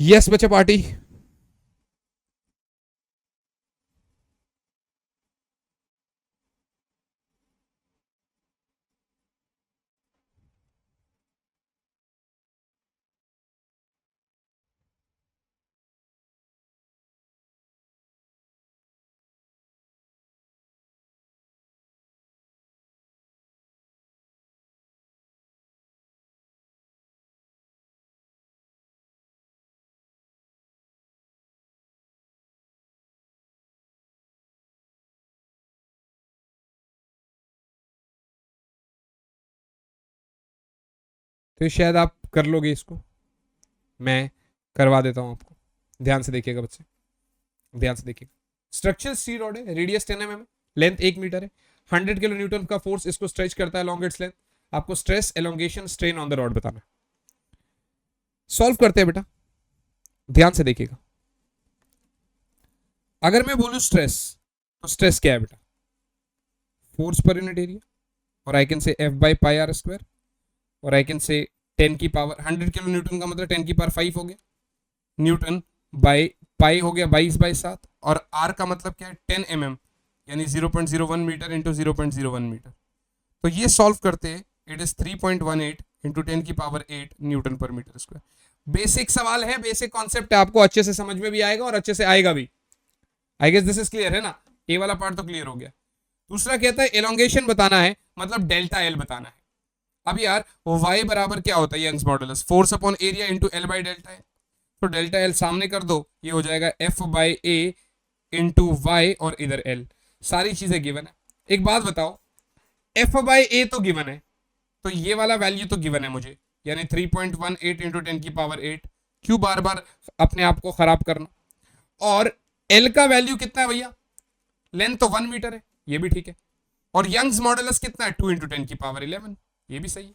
यस बच्चा पार्टी। तो शायद आप कर लोगे इसको, मैं करवा देता हूं आपको। ध्यान से देखिएगा बच्चे, ध्यान से देखिएगा। स्ट्रक्चर सी रॉड है, रेडियस 10 mm है, लेंथ 1 मीटर है, 100 किलो न्यूटन का फोर्स इसको स्ट्रेच करता है लॉन्ग इट्स लेंथ। आपको stress, elongation, strain on the rod बताना है। सॉल्व करते हैं बेटा, ध्यान से देखिएगा। अगर मैं बोलूं स्ट्रेस, तो स्ट्रेस क्या है बेटा? फोर्स पर यूनिट एरिया, और I can say F by pi are square, और आई कैन से 10 की पावर 100 किलो न्यूटन का मतलब 10 की पावर 5 हो गया न्यूटन, बाई पाई हो गया 22/7, और आर का मतलब क्या है 10 mm, यानी 0.01 मीटर इंटू 0.01 मीटर। तो ये सॉल्व करते हैं, इट इज 3.18 इंटू 10 की पावर 8 न्यूटन पर मीटर स्क्वायर। बेसिक सवाल है, बेसिक कॉन्सेप्ट है, आपको अच्छे से समझ में भी आएगा और अच्छे से आएगा भी। I guess this is clear है ना, ए वाला पार्ट तो क्लियर हो गया। दूसरा कहता है एलोंगेशन बताना है, मतलब डेल्टा एल बताना है। अब यार वो y बराबर क्या होता है, Young's modulus, force upon area into L by delta L. तो डेल्टा एल सामने कर दो, ये हो जाएगा F by A into Y, और इधर एल। सारी चीजें गिवन है। एक बात बताओ, एफ बाई ए तो गिवन है, तो ये वाला वैल्यू तो गिवन है मुझे, यानी 3.18 इंटू 10 की पावर 8। क्यों बार बार अपने आप को खराब करना? और एल का वैल्यू कितना है भैया? लेंथ तो 1 मीटर है, ये भी ठीक है। और यंग्स मॉडुलस कितना है? 2 इंटू 10 की पावर 11, ये भी सही है।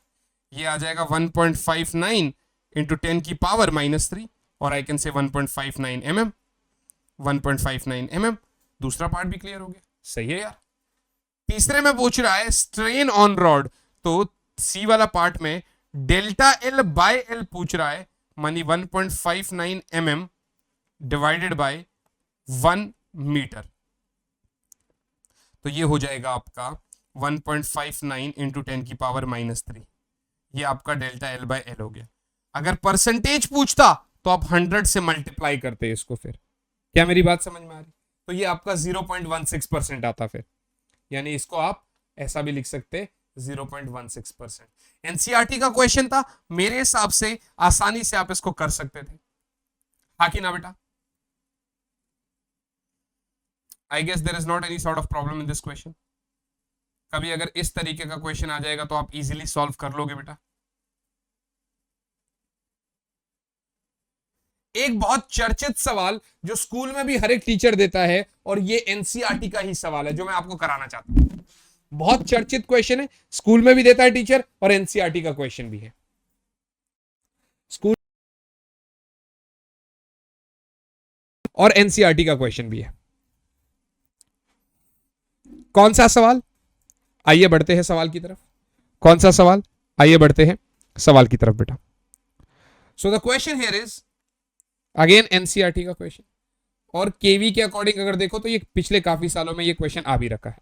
ये आ जाएगा 1.59 इंटू 10 की पावर -3, और आई कैन से 1.59 mm, 1.59 mm। दूसरा पार्ट भी क्लियर हो गया, सही है यार। तीसरे में पूछ रहा है स्ट्रेन ऑन रॉड, तो सी वाला पार्ट में डेल्टा एल बाय एल पूछ रहा है, मानी 1.59 mm डिवाइडेड बाय 1 मीटर। तो ये हो जाएगा आपका 1.59 इंटू 10 की पावर -3। ये आपका डेल्टा एल बाय एल हो गया। अगर परसेंटेज पूछता तो आप 100 से मल्टीप्लाई करते इसको। फिर क्या मेरी बात समझ में आ रही? तो ये आपका 0.16% आता फिर, यानी इसको आप ऐसा भी लिख सकते 0.16%। एनसीईआरटी का क्वेश्चन था, मेरे हिसाब से आसानी से आप इसको कर सकते थे, हाँ कि ना बेटा? I guess there is not any sort of problem in this question. कभी अगर इस तरीके का क्वेश्चन आ जाएगा तो आप इजीली सॉल्व कर लोगे बेटा। एक बहुत चर्चित सवाल जो स्कूल में भी हर एक टीचर देता है, और ये एनसीईआरटी का ही सवाल है जो मैं आपको कराना चाहता हूं। बहुत चर्चित क्वेश्चन है, स्कूल में भी देता है टीचर, और एनसीईआरटी का क्वेश्चन भी है। स्कूल और एनसीईआरटी का क्वेश्चन भी है। कौन सा सवाल? आइए बढ़ते हैं सवाल की तरफ। कौन सा सवाल? आइए बढ़ते हैं सवाल की तरफ बेटा। So the question here is again NCERT का क्वेश्चन, और केवी के अकॉर्डिंग अगर देखो तो ये पिछले काफी सालों में ये क्वेश्चन आ भी रखा है।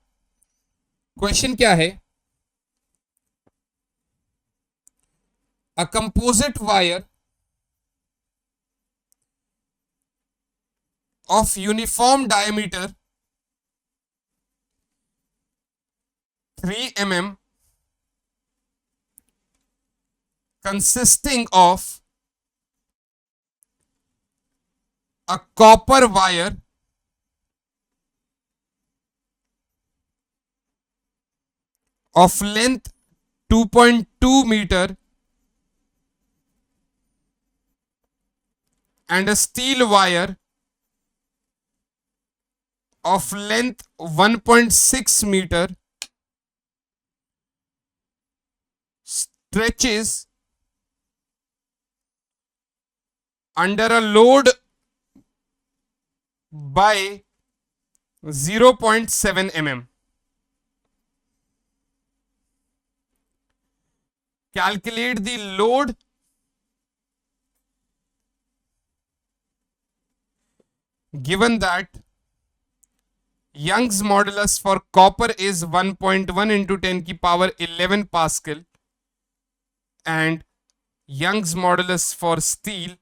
क्वेश्चन क्या है? A composite wire of uniform diameter 3 mm consisting of a copper wire of length 2.2 meter and a steel wire of length 1.6 meter stretches under a load bye 0.7 mm. Calculate the load given that Young's modulus for copper is 1.1 into 10 की power 11 Pascal and Young's modulus for steel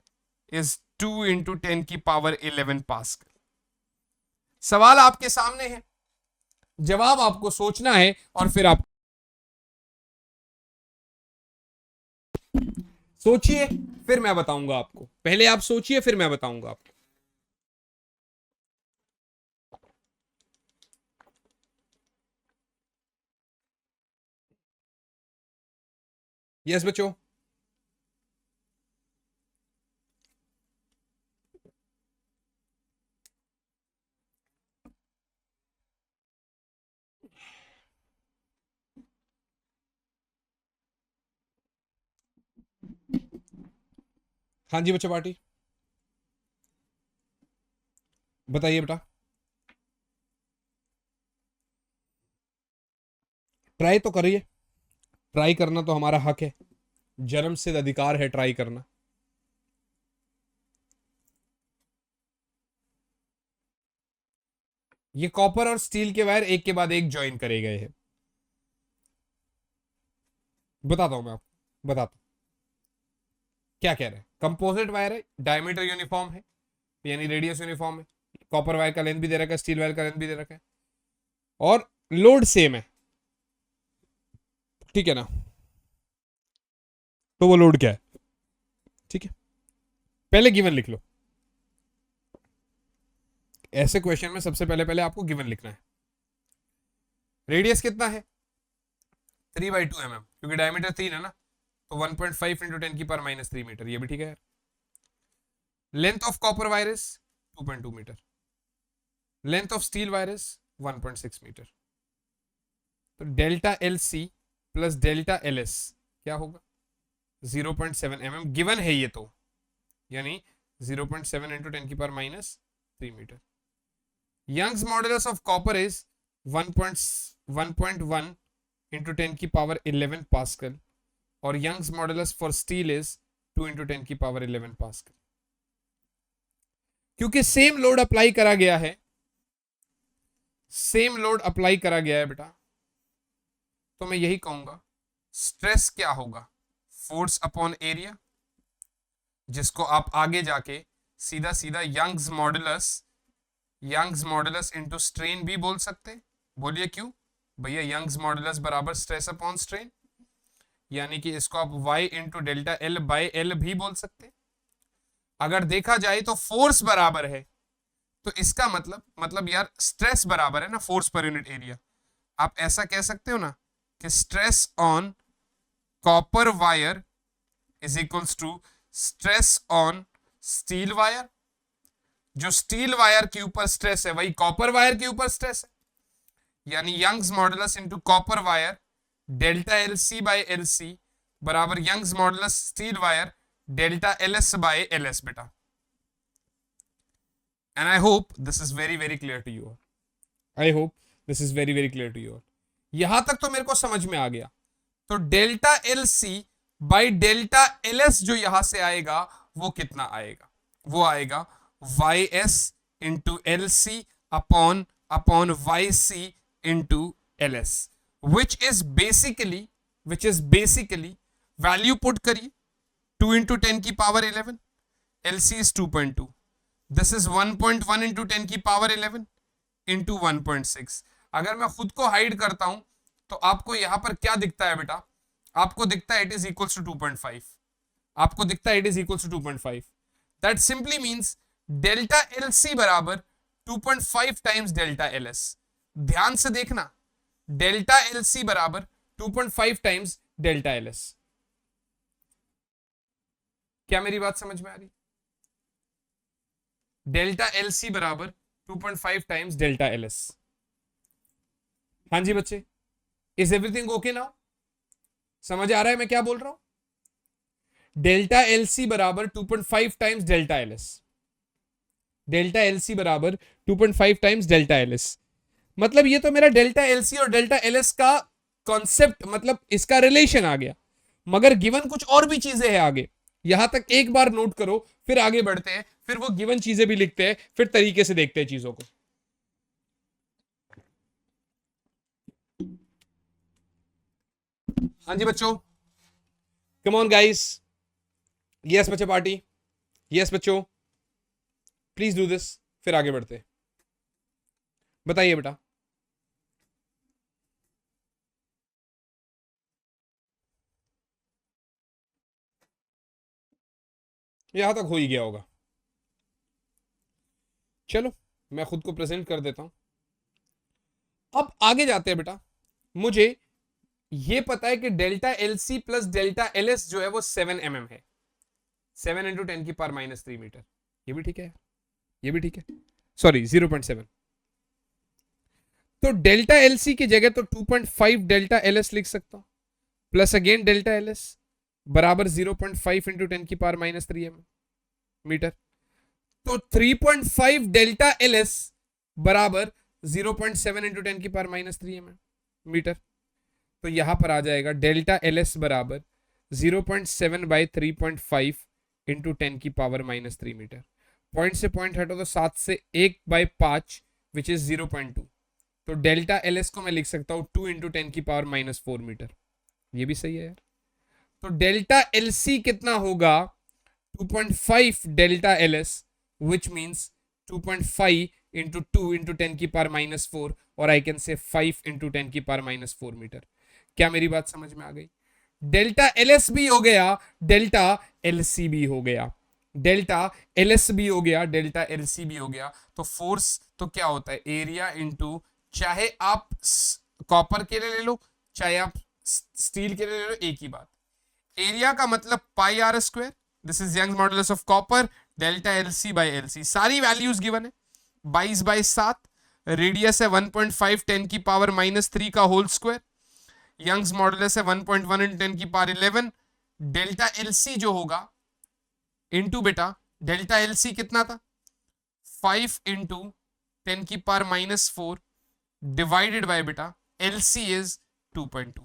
is 2 into 10 की power 11 Pascal. सवाल आपके सामने है, जवाब आपको सोचना है और फिर आप सोचिए, फिर मैं बताऊंगा आपको। पहले आप सोचिए, फिर मैं बताऊंगा आपको। यस बच्चों, हाँ जी बच्चों पार्टी, बताइए बेटा। ट्राई तो करिए, ट्राई करना तो हमारा हक है, जन्म सिद्ध अधिकार है ट्राई करना। ये कॉपर और स्टील के वायर एक के बाद एक ज्वाइन करे गए हैं। बताता हूं मैं आपको, बताता हूं क्या कह रहे हैं। कंपोजिट वायर है, डायमीटर यूनिफॉर्म है, यानी रेडियस यूनिफॉर्म है। कॉपर वायर का लेंथ भी दे रखा है, स्टील वायर का लेंथ भी दे रखा है, और लोड सेम है, ठीक है ना। तो वो लोड क्या है, ठीक है, पहले गिवन लिख लो। ऐसे क्वेश्चन में सबसे पहले पहले आपको गिवन लिखना है। रेडियस कितना है, 3/2 mm, क्योंकि डायमीटर 3 है ना, तो 1.5 इंटू 10 की पावर -3 मीटर, ये भी ठीक है। Length of copper wire is 2.2 metre, length of steel wire is 1.6 metre. तो delta L C plus delta L S क्या होगा, 0.7 mm गिवन है ये तो, यानी 0.7 इंटू 10 की power -3 metre. Young's modulus of copper is 1.1 into 10 की पावर 11 पास्कल, और Young's modulus for steel is 2 into 10 की पावर 11 पास्कल। क्योंकि सेम लोड अप्लाई करा गया है, सेम लोड अप्लाई करा गया है बेटा, तो मैं यही कहूंगा स्ट्रेस क्या होगा, फोर्स अपॉन एरिया, जिसको आप आगे जाके सीधा सीधा यंग्स मॉडुलस इनटू स्ट्रेन भी बोल सकते हैं। बोलिए क्यों भैया, यंग्स मॉडुलस बराबर स्ट्रेस अपॉन स्ट्रेन, यानी कि इसको आप y into delta L by L भी बोल सकते हैं। अगर देखा जाए तो फोर्स बराबर है, तो इसका मतलब यार स्ट्रेस बराबर है ना फोर्स पर यूनिट एरिया। आप ऐसा कह सकते हो ना कि stress on copper wire is equals to stress on steel wire. जो स्टील वायर के ऊपर स्ट्रेस है वही कॉपर वायर के ऊपर स्ट्रेस है, यानी Young's modulus into copper wire delta L C by L C बराबर Young's modulus steel wire delta L S by L S बेटा। And I hope this is very very clear to you, I hope this is very very clear to you. यहां तक तो मेरे को समझ में आ गया। तो delta L C by delta L S जो यहां से आएगा वो कितना आएगा, वो आएगा Y S into L C upon Y C into L S, which is basically value put करिए 2 इंटू 10 की power 11, L C is 2.2, this is 1.1 into 10 की पावर 11 इंटू 1.6। अगर मैं खुद को हाइड करता हूं तो आपको यहां पर क्या दिखता है बेटा, आपको दिखता है इट इज इक्वल्स टू 2.5, आपको दिखता है it is equals to 2.5। That simply means delta L C बराबर 2.5 टाइम्स डेल्टा एल एस। ध्यान से देखना, डेल्टा एल सी बराबर 2.5 टाइम्स डेल्टा एल एस। क्या मेरी बात समझ में आ रही? डेल्टा एल सी बराबर 2.5 टाइम्स डेल्टा एल एस। हाँ जी बच्चे, इज एवरीथिंग ओके नाउ? समझ आ रहा है मैं क्या बोल रहा हूं? डेल्टा एल सी बराबर 2.5 times delta L S, delta L C बराबर 2.5 टाइम्स डेल्टा एल एस। मतलब ये तो मेरा डेल्टा एल सी और डेल्टा एल एस का कॉन्सेप्ट, मतलब इसका रिलेशन आ गया, मगर गिवन कुछ और भी चीजें हैं आगे। यहां तक एक बार नोट करो, फिर आगे बढ़ते हैं, फिर वो गिवन चीजें भी लिखते हैं, फिर तरीके से देखते हैं चीजों को। हाँ जी बच्चों, कम ऑन गाइस, यस बच्चे पार्टी, यस बच्चों, प्लीज डू दिस, फिर आगे बढ़ते हैं। बताइए बेटा। यहां तक हो ही गया होगा। चलो मैं खुद को प्रेजेंट कर देता हूं। अब आगे जाते हैं बेटा। मुझे ये पता है कि delta L C plus delta L S जो है वो 7 mm है, 7 इंटू 10⁻³ मीटर। ये भी ठीक है, ये भी ठीक है, सॉरी 0.7। तो डेल्टा एल सी की जगह तो 2.5 डेल्टा एल एस लिख सकता हूं, plus again delta L S बराबर 0.5 इंटू 10⁻³ मीटर। तो 3.5 डेल्टा एल एस बराबर 0.7 इंटू 10⁻³ मीटर। तो यहां पर आ जाएगा डेल्टा एल एस बराबर 0.7 बाई 3.5 इंटू 10⁻³ मीटर। पॉइंट से पॉइंट हटो तो 7 से 1/5 विच इज 0.2। तो डेल्टा एल एस को मैं लिख सकता हूं 2 इंटू 10⁻⁴ मीटर। ये भी सही है यार। तो डेल्टा एल सी कितना होगा, 2.5 delta L S which means 2.5 into 2 into 10⁻⁴, और आई कैन से 5 इंटू 10⁻⁴ मीटर। क्या मेरी बात समझ में आ गई? डेल्टा एल एस भी हो गया, डेल्टा एल सी भी हो गया, डेल्टा एल एस भी हो गया, डेल्टा एल सी भी हो गया। तो फोर्स तो क्या होता है, एरिया इंटू, चाहे आप कॉपर के लिए ले लो चाहे आप स्टील के लिए ले लो, एक ही बात। एरिया का मतलब pi are square, this is Young's modulus of copper, delta L C by L C, सारी वैल्यूज गिवन है। 22/7, रेडियस है 1.5 10⁻³ का होल स्क्वायर, यंग्स मॉडुलस है 1.1 × 10⁻11। डेल्टा एल सी जो होगा इंटू बेटा, डेल्टा एल सी कितना था, 5 इंटू 10⁻⁴ डिवाइडेड बाय बेटा एल सी इज 2.2।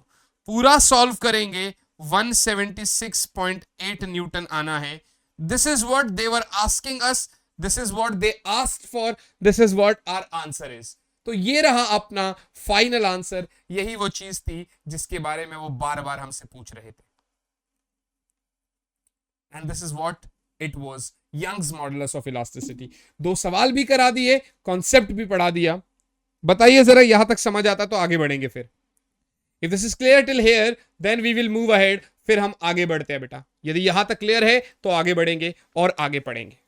पूरा सॉल्व करेंगे 176.8 न्यूटन आना है। This is what they were asking us, this is what they asked for, this is what our answer is. तो ये रहा अपना फाइनल आंसर, यही वो चीज थी जिसके बारे में वो बार बार हमसे पूछ रहे थे। And this is what it was, Young's modulus of elasticity. 2 सवाल भी करा दिए, कॉन्सेप्ट भी पढ़ा दिया। बताइए जरा, यहां तक समझ आता तो आगे बढ़ेंगे फिर। If this is clear till here then we will move ahead, फिर हम आगे बढ़ते हैं बेटा। यदि यहां तक क्लियर है तो आगे बढ़ेंगे और आगे पढ़ेंगे।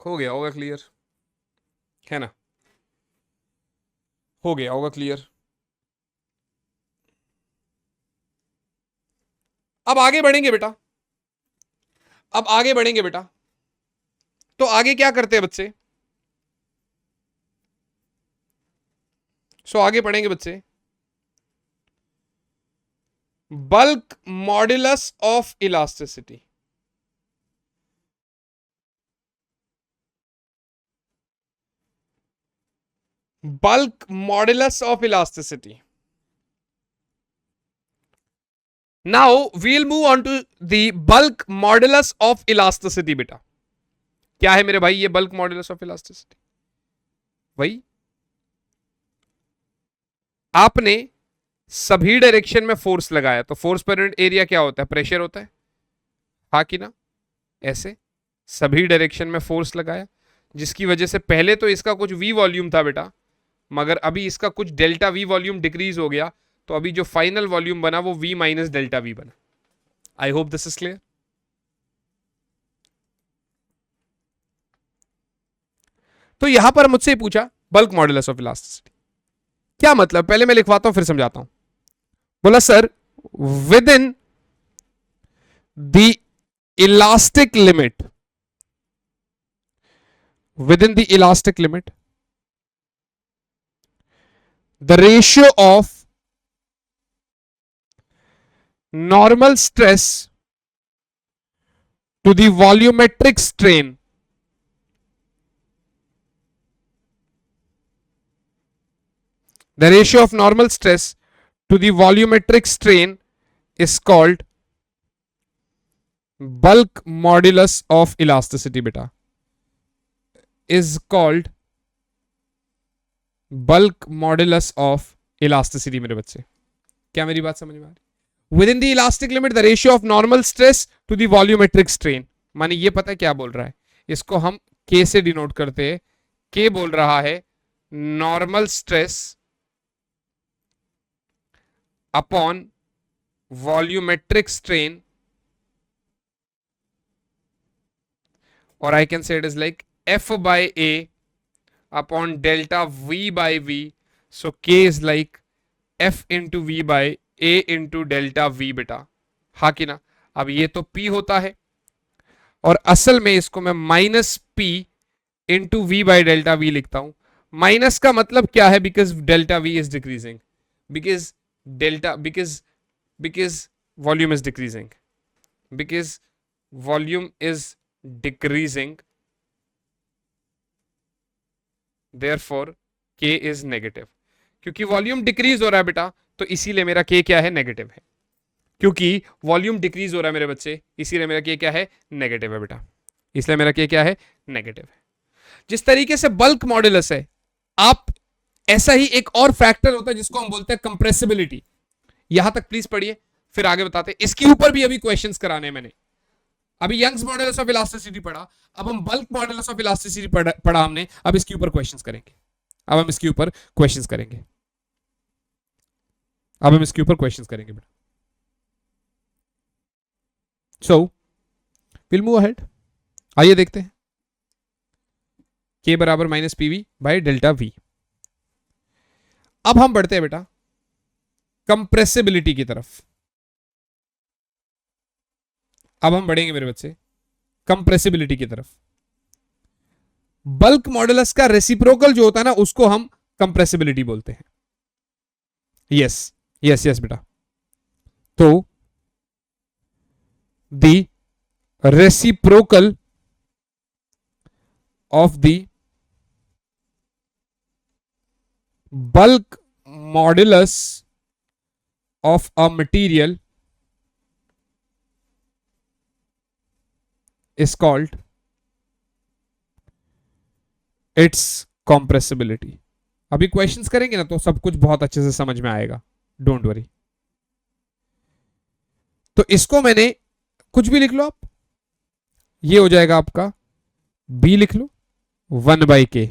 हो गया होगा क्लियर, है ना? हो गया होगा क्लियर। अब आगे बढ़ेंगे बेटा, अब आगे बढ़ेंगे बेटा। तो आगे क्या करते हैं बच्चे? आगे पढ़ेंगे बच्चे, bulk modulus of elasticity. Bulk modulus of elasticity. Now we'll move on to the bulk modulus of elasticity. बेटा क्या है मेरे भाई ये बल्क मॉडुलस ऑफ इलास्टिसिटी? वही आपने सभी डायरेक्शन में फोर्स लगाया, तो फोर्स पर यूनिट एरिया क्या होता है, प्रेशर होता है, हाँ कि ना? ऐसे सभी डायरेक्शन में फोर्स लगाया, जिसकी वजह से पहले तो इसका कुछ वी वॉल्यूम था बेटा, मगर अभी इसका कुछ डेल्टा वी वॉल्यूम डिक्रीज हो गया, तो अभी जो फाइनल वॉल्यूम बना वो वी माइनस डेल्टा वी बना। आई होप दिस इज क्लियर। तो यहां पर मुझसे पूछा बल्क मॉडुलस ऑफ इलास्टिसिटी क्या मतलब, पहले मैं लिखवाता हूं फिर समझाता हूं। बोला sir with in the elastic limit, with in the elastic limit the ratio of normal stress to the volumetric strain the ratio of normal stress to the volumetric strain is called bulk modulus of elasticity beta is called bulk modulus of elasticity मेरे बच्चे क्या मेरी बात समझ में आ रही within the elastic limit the ratio of normal stress to the volumetric strain माने ये पता है क्या बोल रहा है इसको हम K से डिनोट करते हैं K बोल रहा है normal stress upon volumetric strain और I can say it is like F by A upon delta V by V so K is like F into V by A into delta V बेटा हाँ कि ना अब ये तो P होता है और असल में इसको मैं minus P into V by delta V लिखता हूं माइनस का मतलब क्या है because delta V is decreasing because delta because volume is decreasing because volume is decreasing therefore K is negative क्योंकि वॉल्यूम डिक्रीज हो रहा है बेटा तो इसीलिए मेरा के क्या है नेगेटिव है क्योंकि वॉल्यूम डिक्रीज हो रहा है मेरे बच्चे इसीलिए मेरा के क्या है नेगेटिव है बेटा इसलिए मेरा के क्या है नेगेटिव है जिस तरीके से बल्क मॉड्यूलस है आप ऐसा ही एक और फैक्टर होता है जिसको हम बोलते हैं कंप्रेसिबिलिटी यहां तक प्लीज पढ़िए फिर आगे बताते हैं इसके ऊपर भी अभी क्वेश्चंस कराने हैं मैंने अभी यंग्स मॉड्यूलस ऑफ इलास्टिसिटी पढ़ा अब हम बल्क मॉड्यूलस ऑफ इलास्टिसिटी पढ़ा हमने अब इसके ऊपर क्वेश्चंस करेंगे अब हम इसके ऊपर क्वेश्चंस करेंगे अब हम इसके ऊपर क्वेश्चंस करेंगे बेटा सो विल मूव अहेड आइए देखते हैं के बराबर minus PV by delta we अब हम बढ़ते हैं बेटा कंप्रेसिबिलिटी की तरफ अब हम बढ़ेंगे मेरे बच्चे कंप्रेसिबिलिटी की तरफ बल्क मॉडुलस का रेसिप्रोकल जो होता है ना उसको हम कंप्रेसिबिलिटी बोलते हैं यस यस यस बेटा तो the reciprocal of the bulk modulus of a material is called its compressibility अभी क्वेश्चंस करेंगे ना तो सब कुछ बहुत अच्छे से समझ में आएगा डोंट वरी तो इसको मैंने कुछ भी लिख लो आप ये हो जाएगा आपका बी लिख लो 1/k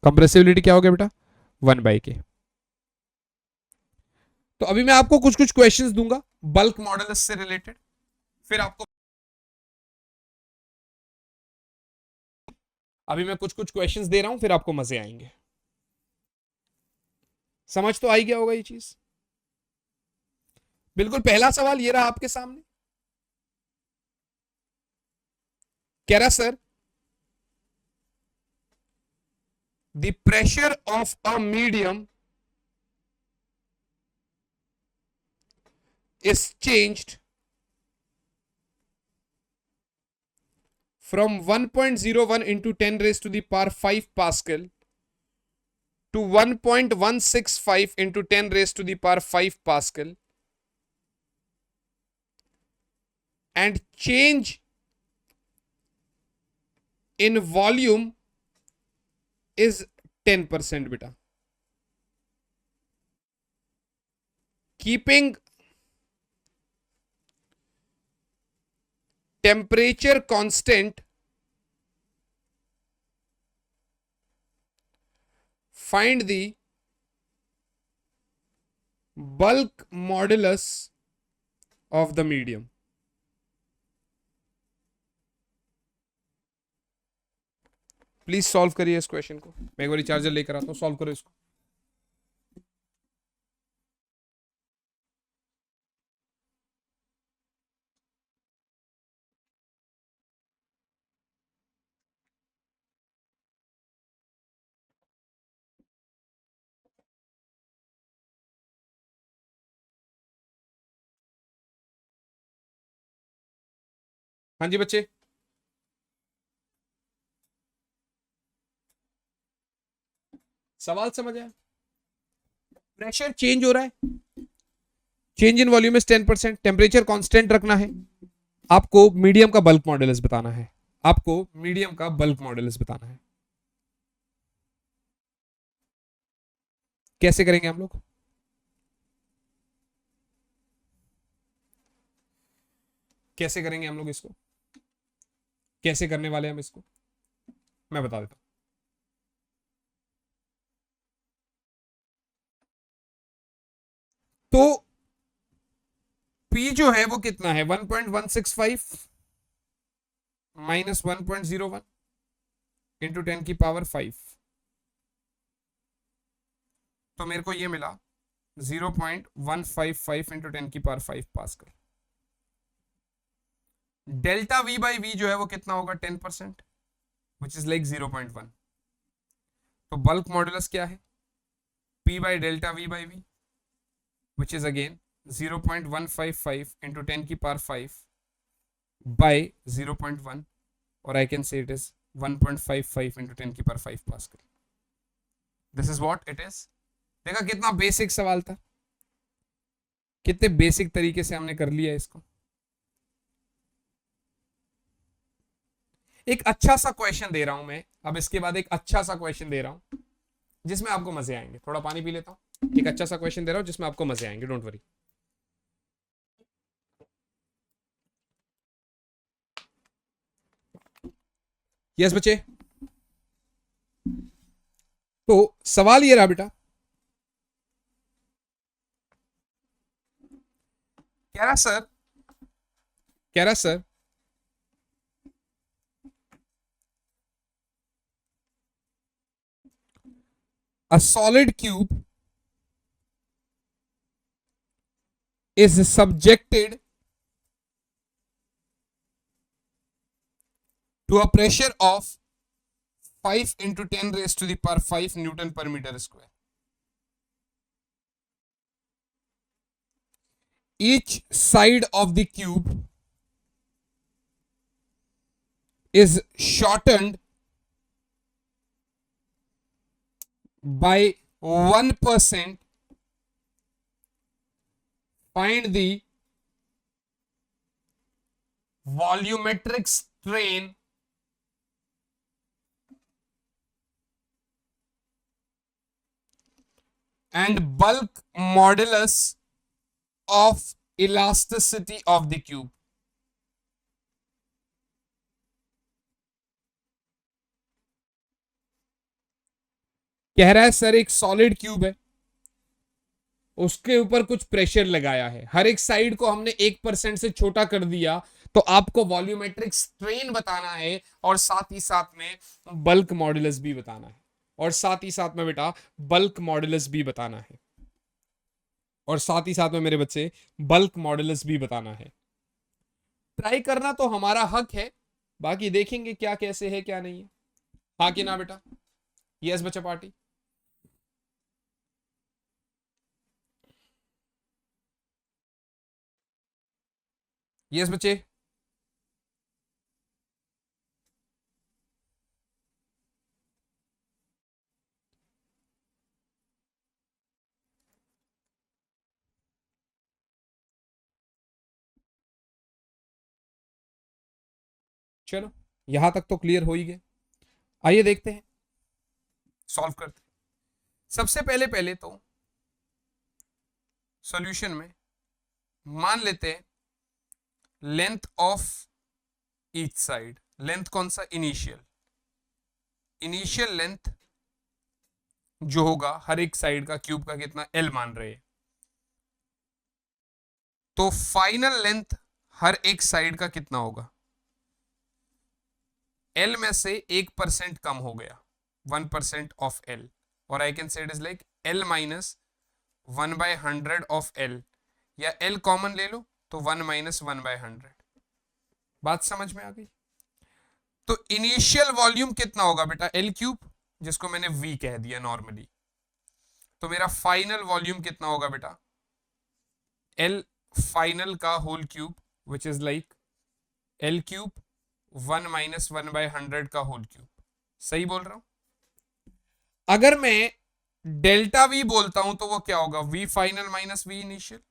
कंप्रेसिबिलिटी क्या हो गया बेटा 1/k तो अभी मैं आपको कुछ कुछ क्वेश्चंस दूंगा बल्क मॉडुलस से रिलेटेड फिर आपको अभी मैं कुछ कुछ क्वेश्चंस दे रहा हूं फिर आपको मजे आएंगे समझ तो आई गया होगा ये चीज बिल्कुल पहला सवाल ये रहा आपके सामने कह रहा sir the pressure of a medium is changed from 1.01 into 10 raised to the power 5 Pascal to 1.165 into 10 raised to the power 5 Pascal and change in volume is 10% beta keeping temperature constant find the bulk modulus of the medium please solve करिए इस question को मैं एक बार charger लेकर आता हूं solve करो इसको हाँ जी बच्चे, सवाल समझ आया? प्रेशर चेंज हो रहा है, change in volume is 10%, temperature constant रखना है, आपको मीडियम का बल्क मॉडुलस बताना है, आपको मीडियम का बल्क मॉडुलस बताना है। कैसे करेंगे हम लोग? कैसे करेंगे हम लोग इसको? कैसे करने वाले हम इसको? मैं बता देता हूं। तो P जो है वो कितना है? 1.165 माइनस 1.01 इंटू 10⁵ तो मेरे को ये मिला 0.155 into 10⁵ pascal. Delta V by V जो है वो कितना होगा? 10%, विच इज लाइक 0.1। तो बल्क मॉडुलस क्या है? P by delta V by V, which is again 0.155 into 10⁵ by 0.1, or I can say it is 1.55 into 10⁵ Pascal. This is what it is. देखा कितना बेसिक सवाल था, कितने बेसिक तरीके से हमने कर लिया इसको। एक अच्छा सा क्वेश्चन दे रहा हूं मैं अब, इसके बाद एक अच्छा सा क्वेश्चन दे रहा हूं जिसमें आपको मजे आएंगे। थोड़ा पानी पी लेता हूं। एक अच्छा सा क्वेश्चन दे रहा हूं जिसमें आपको मजे आएंगे, डोंट वरी। यस बच्चे, तो सवाल ये रहा बेटा, कह रहा sir a solid cube is subjected to a pressure of 5 into 10 raised to the power 5 Newton per meter square. Each side of the cube is shortened by 1%. Find the volumetric strain and bulk modulus of elasticity of the cube. कह रहा है sir एक solid cube है, उसके ऊपर कुछ pressure लगाया है, हर एक साइड को हमने 1% से छोटा कर दिया, तो आपको वॉल्यूमेट्रिक स्ट्रेन बताना है और साथ ही साथ में बल्क मॉडुलस भी बताना है, और साथ ही साथ में बेटा बल्क मॉडुलस भी बताना है, और साथ ही साथ में मेरे बच्चे बल्क मॉडुलस भी बताना है। ट्राई करना तो हमारा हक है, बाकी देखेंगे क्या कैसे है क्या नहीं है। हाँ कि ना बेटा? यस बच्चा पार्टी? यस बच्चे? चलो यहां तक तो क्लियर हो ही गए। आइए देखते हैं, सॉल्व करते हैं। सबसे पहले पहले तो सॉल्यूशन में मान लेते हैं length of each side. Length कौन सा? इनिशियल लेंथ जो होगा हर एक साइड का क्यूब का कितना? एल मान रहे हैं, तो फाइनल लेंथ हर एक साइड का कितना होगा? एल में से 1% कम हो गया, 1% ऑफ एल, और I can say it is like L minus 1/100 of L, या एल कॉमन ले लो तो 1 माइनस 1/100। बात समझ में आ गई? तो इनिशियल वॉल्यूम कितना होगा बेटा? एल क्यूब, जिसको मैंने वी कह दिया नॉर्मली। तो मेरा फाइनल वॉल्यूम कितना होगा बेटा? एल फाइनल का whole cube, which is like L cube 1 minus 1/100 का होल क्यूब। सही बोल रहा हूं? अगर मैं डेल्टा वी बोलता हूं तो वो क्या होगा, V final minus V initial,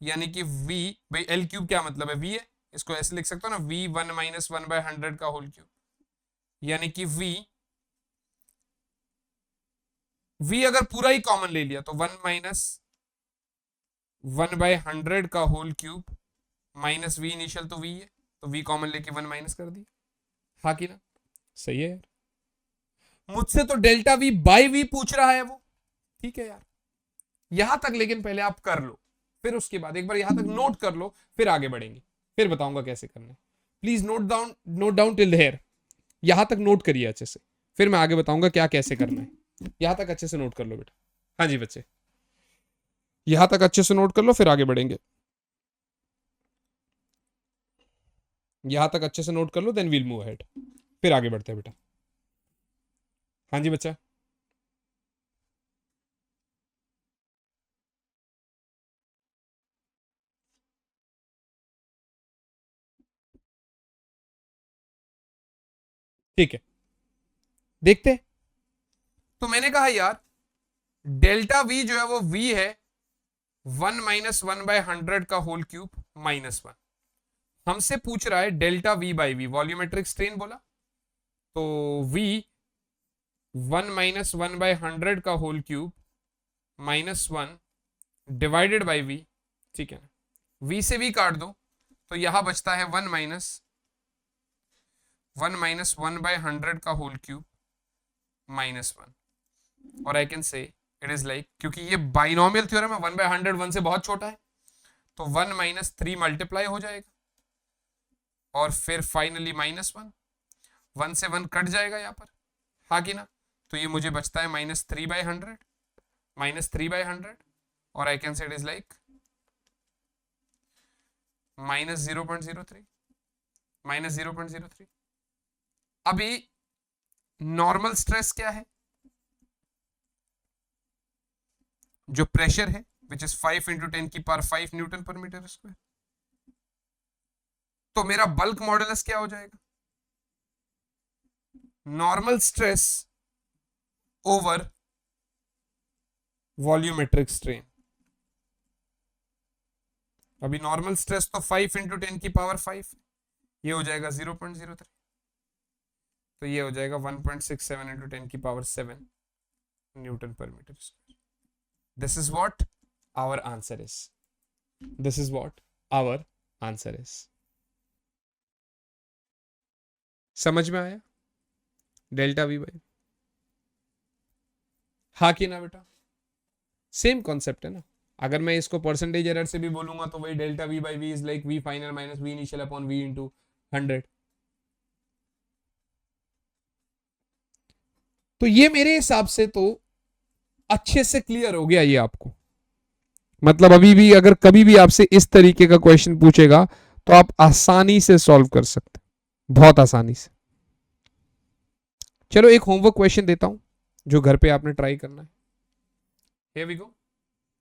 यानी कि वी, भाई एल क्यूब क्या मतलब है, वी है, इसको ऐसे लिख सकता हूं ना, वी 1 माइनस 1/100 का होल क्यूब, यानी कि वी अगर पूरा ही कॉमन ले लिया तो 1 माइनस 1/100 का whole cube minus V initial, तो वी है, तो वी कॉमन लेके 1 माइनस कर दिया। हाँ कि ना? सही है यार। मुझसे तो डेल्टा वी बाई वी पूछ रहा है वो, ठीक है यार, यहां तक लेकिन पहले आप कर लो, फिर उसके बाद एक बार यहां तक नोट कर लो, फिर आगे बढ़ेंगे, फिर बताऊंगा कैसे करना है। Please note down till here, यहां तक नोट करिए अच्छे से, फिर मैं आगे बताऊंगा क्या कैसे करना है। यहां तक अच्छे से नोट कर लो बेटा। हाँ जी बच्चे, यहां तक अच्छे से नोट कर लो, फिर आगे बढ़ेंगे। यहां तक अच्छे से नोट कर लो, देन वील मूव अहेड, फिर आगे बढ़ते हैं बेटा। हाँ जी बच्चा। ठीक है, देखते हैं। तो मैंने कहा यार डेल्टा वी जो है वो वी है 1 माइनस 1/100 का होल क्यूब -1। हमसे पूछ रहा है delta V by V, volumetric strain बोला, तो वी 1 माइनस 1/100 का whole cube -1 divided by V, ठीक है ना, वी से वी काट दो तो यहां बचता है 1 माइनस 1/100 का होल क्यूब -1, और I can say it is like, क्योंकि ये बाइनोमियल थ्योरम है, 1/100 1 से बहुत छोटा है, तो 1 माइनस 3 मल्टीप्लाई हो जाएगा, और फिर फाइनली -1, 1 से 1 कट जाएगा यहाँ पर, हाँ कि ना, तो ये मुझे बचता है -3/100, -3/100, और I can say it is like -0.03, -0.03। अभी नॉर्मल स्ट्रेस क्या है, जो प्रेशर है, विच इज 5 × 10⁵ न्यूटन पर मीटर स्क्वायर, तो मेरा बल्क मॉडुलस क्या हो जाएगा, normal stress over volumetric strain. अभी नॉर्मल स्ट्रेस तो 5 × 10⁵, ये हो जाएगा 0.03, तो ये हो जाएगा 1.67 × 10⁷ न्यूटन पर metre square. This is what our answer is, this is what our answer is. समझ में आया डेल्टा वी बाई, हाँ कि ना बेटा? सेम कॉन्सेप्ट है ना। अगर मैं इसको परसेंटेज एरर से भी बोलूंगा तो वही delta V by V is like V final minus V initial upon V into 100। तो ये मेरे हिसाब से तो अच्छे से क्लियर हो गया ये आपको, मतलब अभी भी अगर कभी भी आपसे इस तरीके का क्वेश्चन पूछेगा तो आप आसानी से सॉल्व कर सकते, बहुत आसानी से। चलो एक होमवर्क क्वेश्चन देता हूं जो घर पे आपने ट्राई करना है। Here we go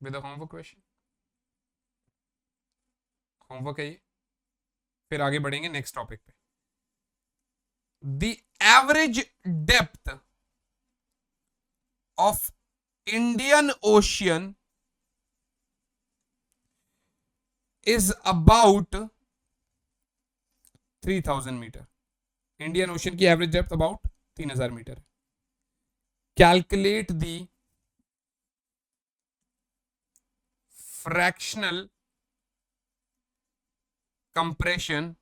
with the homework question. Homework है ये, फिर आगे बढ़ेंगे नेक्स्ट टॉपिक पे। The average depth of Indian ocean is about 3000 metre. Indian ocean की average depth about 3000 metre. Calculate the fractional compression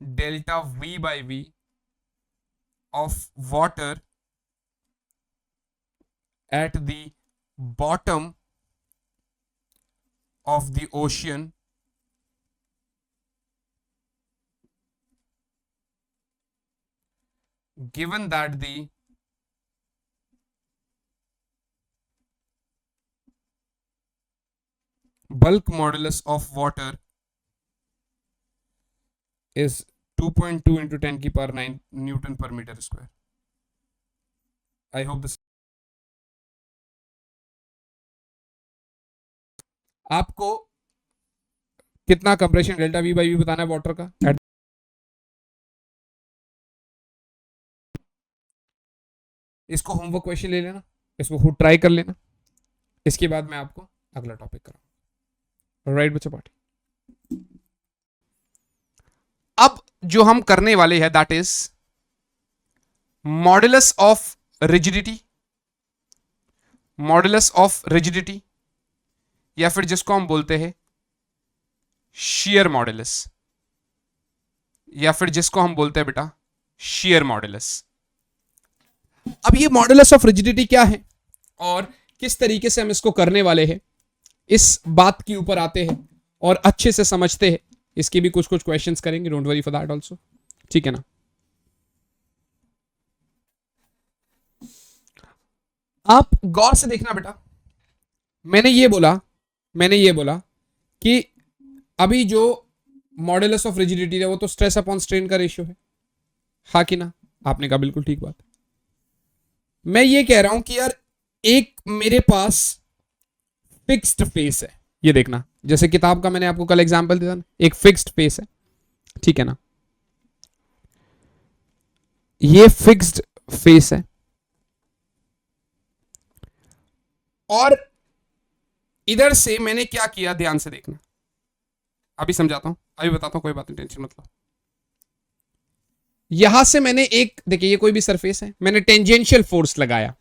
delta V by V of water at the bottom of the ocean given that the bulk modulus of water is 2.2 × 10⁹ Newton per meter square. I hope this आपको कितना compression delta V by V बताना है water का। इसको homework question ले लेना, इसको खुद ट्राई कर लेना, इसके बाद मैं आपको अगला टॉपिक कराऊंगा। राइट बच्चा पार्टी, अब जो हम करने वाले हैं that is modulus of rigidity, modulus of rigidity, या फिर जिसको हम बोलते हैं शेयर मॉडुलस, या फिर जिसको हम बोलते हैं बेटा शेयर मॉडुलस। अब ये मॉडुलस ऑफ रिजिडिटी क्या है और किस तरीके से हम इसको करने वाले हैं, इस बात के ऊपर आते हैं और अच्छे से समझते हैं। इसके भी कुछ कुछ क्वेश्चंस करेंगे, don't worry for that also, ठीक है ना। आप गौर से देखना बेटा, मैंने ये बोला कि अभी जो मॉडुलस ऑफ रिजिडिटी है वो तो स्ट्रेस अपॉन स्ट्रेन का रेशियो है, हाँ कि ना। आपने कहा बिल्कुल ठीक बात है। मैं ये कह रहा हूं कि यार एक मेरे पास फिक्स्ड फेस है, ये देखना, जैसे किताब का मैंने आपको कल एग्जांपल दिया ना, एक फिक्स्ड फेस है, ठीक है ना, ये फिक्स्ड फेस है और इधर से मैंने क्या किया, ध्यान से देखना, अभी समझाता हूं, अभी बताता हूं, कोई बात नहीं, टेंशन मत लो। यहां से मैंने एक, देखिए ये कोई भी सरफेस है, मैंने टेंजेंशियल फोर्स लगाया,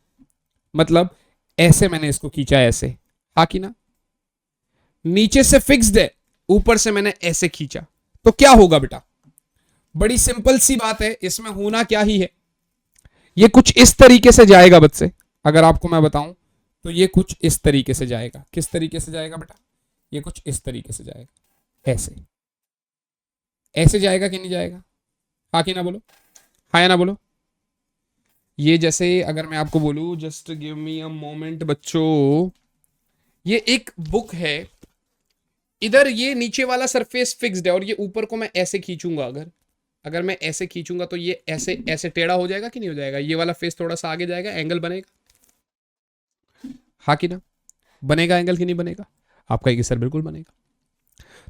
मतलब ऐसे मैंने इसको खींचा, ऐसे, हाँ कि ना। नीचे से फिक्स्ड है, ऊपर से मैंने ऐसे खींचा, तो क्या होगा बेटा, बड़ी सिंपल सी बात है, इसमें होना क्या ही है, ये कुछ इस तरीके से जाएगा बच्चे, अगर आपको मैं बताऊं तो ये कुछ इस तरीके से जाएगा। किस तरीके से जाएगा बेटा, ये कुछ इस तरीके से जाएगा, ऐसे, ऐसे जाएगा कि नहीं जाएगा, हाँ कि ना बोलो, हाँ या ना बोलो। ये जैसे अगर मैं आपको बोलूं, just give me a moment बच्चों, ये एक बुक है, इधर ये नीचे वाला सरफेस फिक्स्ड है और ये ऊपर को मैं ऐसे खींचूंगा, अगर मैं ऐसे खींचूंगा तो ये ऐसे ऐसे टेढ़ा हो जाएगा कि नहीं हो जाएगा, ये वाला फेस थोड़ा सा आगे जाएगा, एंगल बनेगा, हाँ कि ना, बनेगा एंगल कि नहीं बनेगा, आप कहेंगे सर बिल्कुल बनेगा।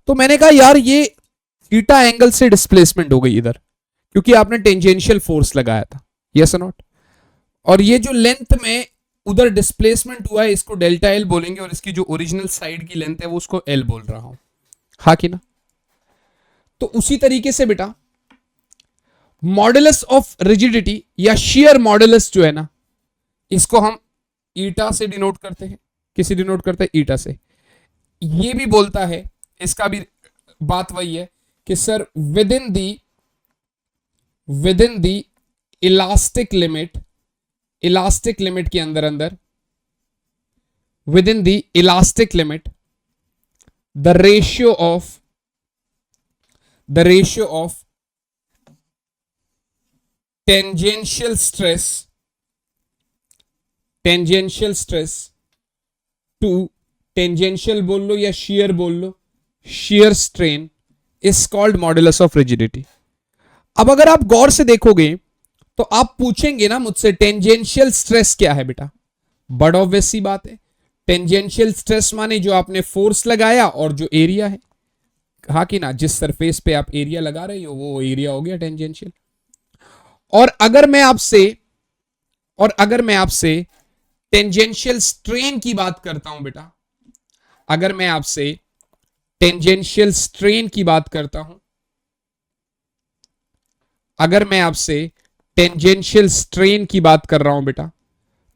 तो मैंने कहा यार ये थीटा एंगल से डिस्प्लेसमेंट हो गई इधर, क्योंकि आपने टेंजेंशियल फोर्स लगाया था, यस और नॉट, और ये जो लेंथ में उधर डिस्प्लेसमेंट हुआ है इसको डेल्टा एल बोलेंगे, और इसकी जो ओरिजिनल साइड की लेंथ है वो उसको एल बोल रहा हूं, हाँ कि ना। तो उसी तरीके से बेटा मॉडुलस ऑफ रिजिडिटी या शियर मॉडुलस जो है ना, इसको हम ईटा से डिनोट करते हैं, किसी डिनोट करते हैं ईटा से। ये भी बोलता है, इसका भी बात वही है कि sir with in the elastic limit के अंदर within the elastic limit the ratio of tangential stress to tangential बोल लो या शियर बोल लो, shear strain is called modulus of rigidity. अब अगर आप गौर से देखोगे तो आप पूछेंगे ना मुझसे टेंजेंशियल स्ट्रेस क्या है बेटा, बड़ा ऑब्वियस सी बात है, टेंजेंशियल स्ट्रेस माने जो आपने फोर्स लगाया और जो एरिया है, हाँ कि ना, जिस सरफेस पे आप एरिया लगा रहे हो वो एरिया हो गया टेंजेंशियल। और अगर मैं आपसे टेंजेंशियल स्ट्रेन की बात करता हूं बेटा, अगर मैं आपसे टेंजेंशियल स्ट्रेन की बात करता हूं, अगर मैं आपसे टेंजेंशियल स्ट्रेन की बात कर रहा हूं बेटा,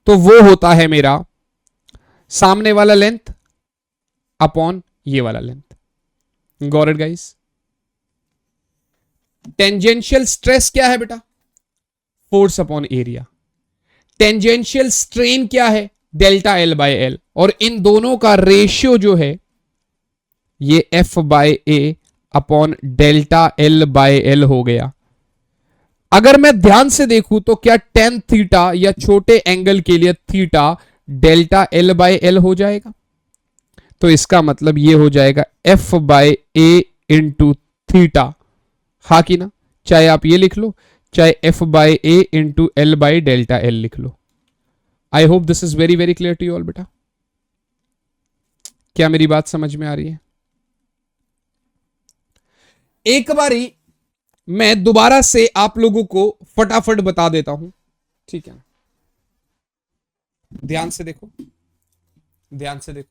तो वो होता है मेरा सामने वाला लेंथ अपॉन ये वाला length. Got it guys. Tangential stress क्या है बेटा, force upon area. Tangential strain क्या है, डेल्टा एल बाय एल, और इन दोनों का रेशियो जो है ये F by A upon delta L by L हो गया। अगर मैं ध्यान से देखूं तो क्या टेन थीटा या छोटे एंगल के लिए theta delta L by L हो जाएगा, तो इसका मतलब ये हो जाएगा F by A into theta, हाँ कि ना। चाहे आप ये लिख लो, चाहे F by A into L by delta L लिख लो। I hope this is very very clear to you all बेटा। क्या मेरी बात समझ में आ रही है? एक बारी मैं दोबारा से आप लोगों को फटाफट बता देता हूं, ठीक है ना? ध्यान से देखो, ध्यान से देखो।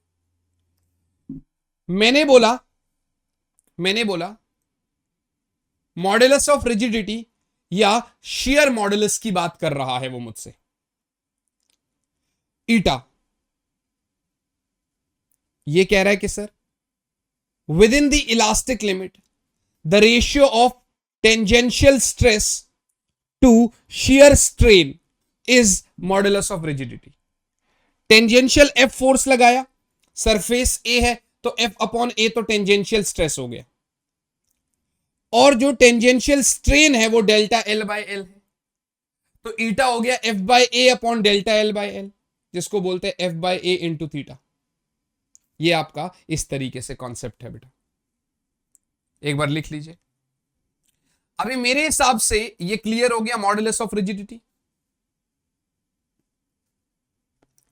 मैंने बोला मॉडुलस ऑफ रिजिडिटी या शियर मॉडुलस की बात कर रहा है वो मुझसे, ईटा। ये कह रहा है कि sir with in the elastic limit the ratio of tangential stress to shear strain is modulus of rigidity. Tangential F force लगाया, सरफेस ए है तो एफ अपॉन ए तो टेंजेंशियल स्ट्रेस हो गया, और जो टेंजेंशियल स्ट्रेन है वो डेल्टा एल बाय एल है, तो ईटा हो गया F by A upon delta L by L, जिसको बोलते हैं F by A into theta. ये आपका इस तरीके से कॉन्सेप्ट है बेटा, एक बार लिख लीजिए। अभी मेरे हिसाब से ये क्लियर हो गया मॉडुलस ऑफ रिजिडिटी।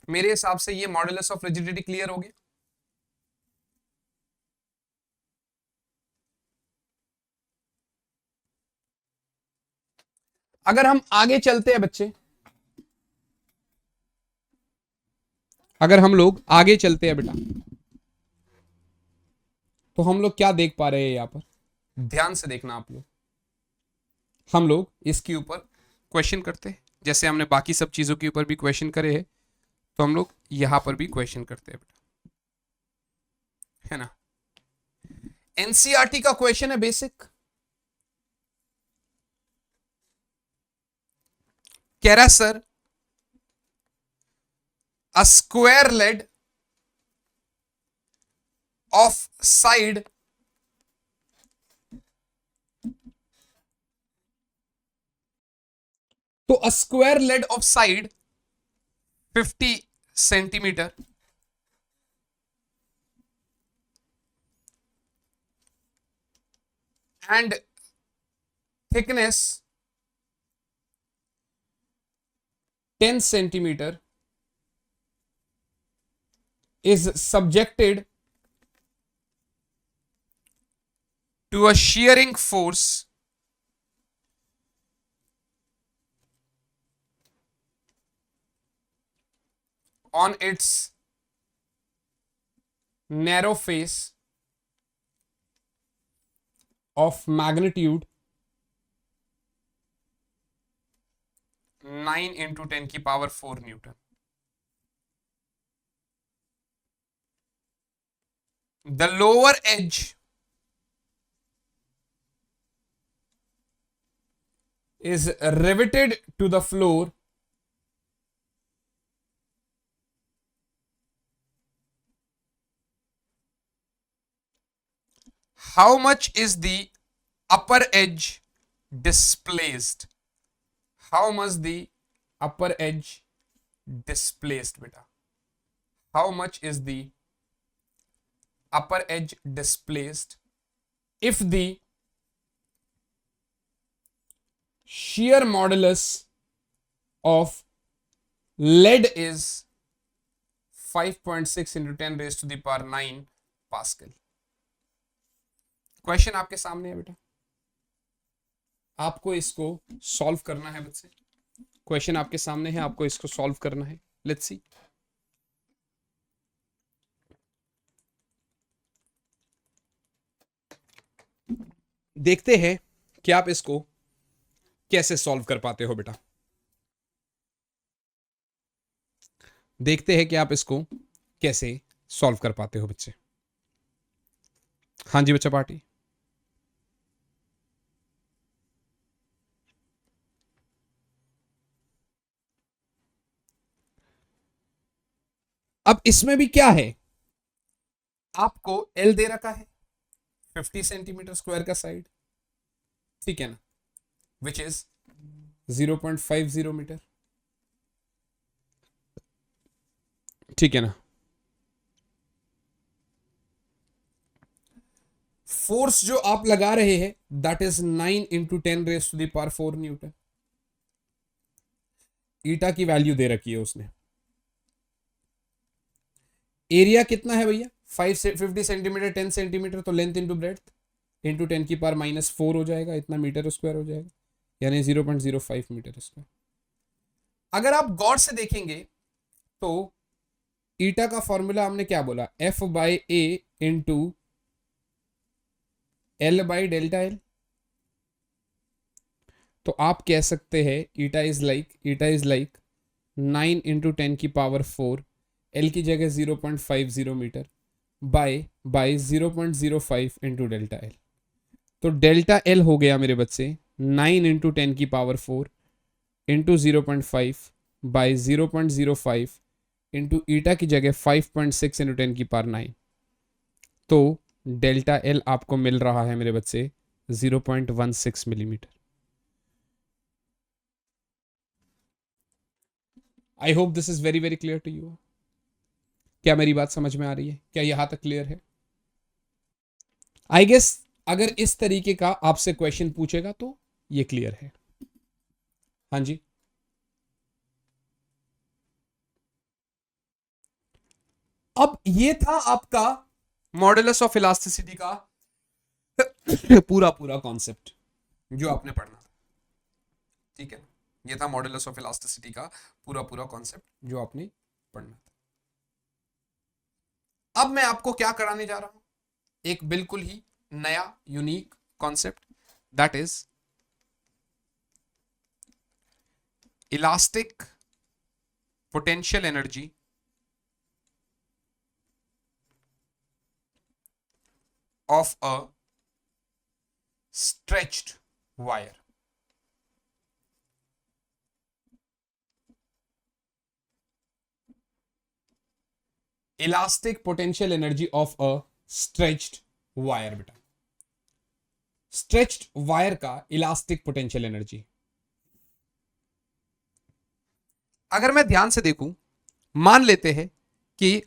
मेरे हिसाब से ये मॉडुलस ऑफ रिजिडिटी क्लियर हो गया। अगर हम आगे चलते हैं बच्चे, अगर हम लोग आगे चलते हैं बेटा, तो हम लोग क्या देख पा रहे हैं यहां पर, ध्यान से देखना आप लोग। हम लोग इसके ऊपर क्वेश्चन करते हैं, जैसे हमने बाकी सब चीजों के ऊपर भी क्वेश्चन करे हैं, तो हम लोग यहां पर भी क्वेश्चन करते हैं बेटा, है ना? एनसीईआरटी का क्वेश्चन है बेसिक, कह रहा sir a square lead of side तो a square lead of side 50 centimeter and thickness 10 centimeter is subjected to a shearing force on its narrow face of magnitude 9 into 10 की power 4 Newton. The lower edge is riveted to the floor how much is the upper edge displaced? How much the upper edge displaced beta? How much is the upper edge displaced if the shear modulus of lead is 5.6 into 10 raised to the power 9 pascal. Question आपके सामने है बेटा, आपको इसको solve करना है बच्चे। Question आपके सामने है, आपको इसको सॉल्व करना है। Let's see. देखते हैं कि आप इसको कैसे सॉल्व कर पाते हो बेटा। देखते हैं कि आप इसको कैसे सॉल्व कर पाते हो बच्चे। हाँ जी बच्चा पार्टी। अब इसमें भी क्या है, आपको एल दे रखा है 50 सेंटीमीटर स्क्वायर का साइड, ठीक है ना, विच इज 0.50 मीटर, ठीक है ना। फोर्स जो आप लगा रहे हैं that is 9 into 10 raise to the power 4 newton. Eta की वैल्यू दे रखी है उसने। एरिया कितना है भैया, 50 सेंटीमीटर 10 सेंटीमीटर, तो लेंथ इंटू ब्रेड्थ इंटू 10⁻⁻⁴ हो जाएगा, इतना मीटर स्क्वायर हो जाएगा, यानी 0.05 मीटर स्क्वायर। अगर आप गौर से देखेंगे तो ईटा का फॉर्मूला हमने क्या बोला, F/A इंटू L/Δl। तो आप कह सकते हैं eta is like 9 into 10⁻⁴, L की जगह 0.50 मीटर बाय 0.05 इंटू Δl। तो Δl हो गया मेरे बच्चे 9 into 10⁻⁴ into 0.5 by 0.05 into eta की जगह 5.6 इंटू 10⁹। तो Δl आपको मिल रहा है मेरे बच्चे 0.16 millimetre. I hope this is very very clear to you. क्या मेरी बात समझ में आ रही है? क्या यहां तक क्लियर है? आई गेस अगर इस तरीके का आपसे क्वेश्चन पूछेगा तो ये क्लियर है। हाँ जी, अब ये था आपका मॉडुलस ऑफ इलास्टिसिटी का पूरा पूरा कॉन्सेप्ट जो आपने पढ़ना था। ठीक है, ये था मॉडुलस ऑफ इलास्टिसिटी का पूरा पूरा कॉन्सेप्ट जो आपने पढ़ना था। अब मैं आपको क्या कराने जा रहा हूं, एक बिल्कुल ही नया unique concept, that is elastic potential energy of a stretched wire। Elastic potential energy of a stretched wire. बेटा स्ट्रेच्ड वायर का इलास्टिक पोटेंशियल एनर्जी, अगर मैं ध्यान से देखूं, मान लेते हैं कि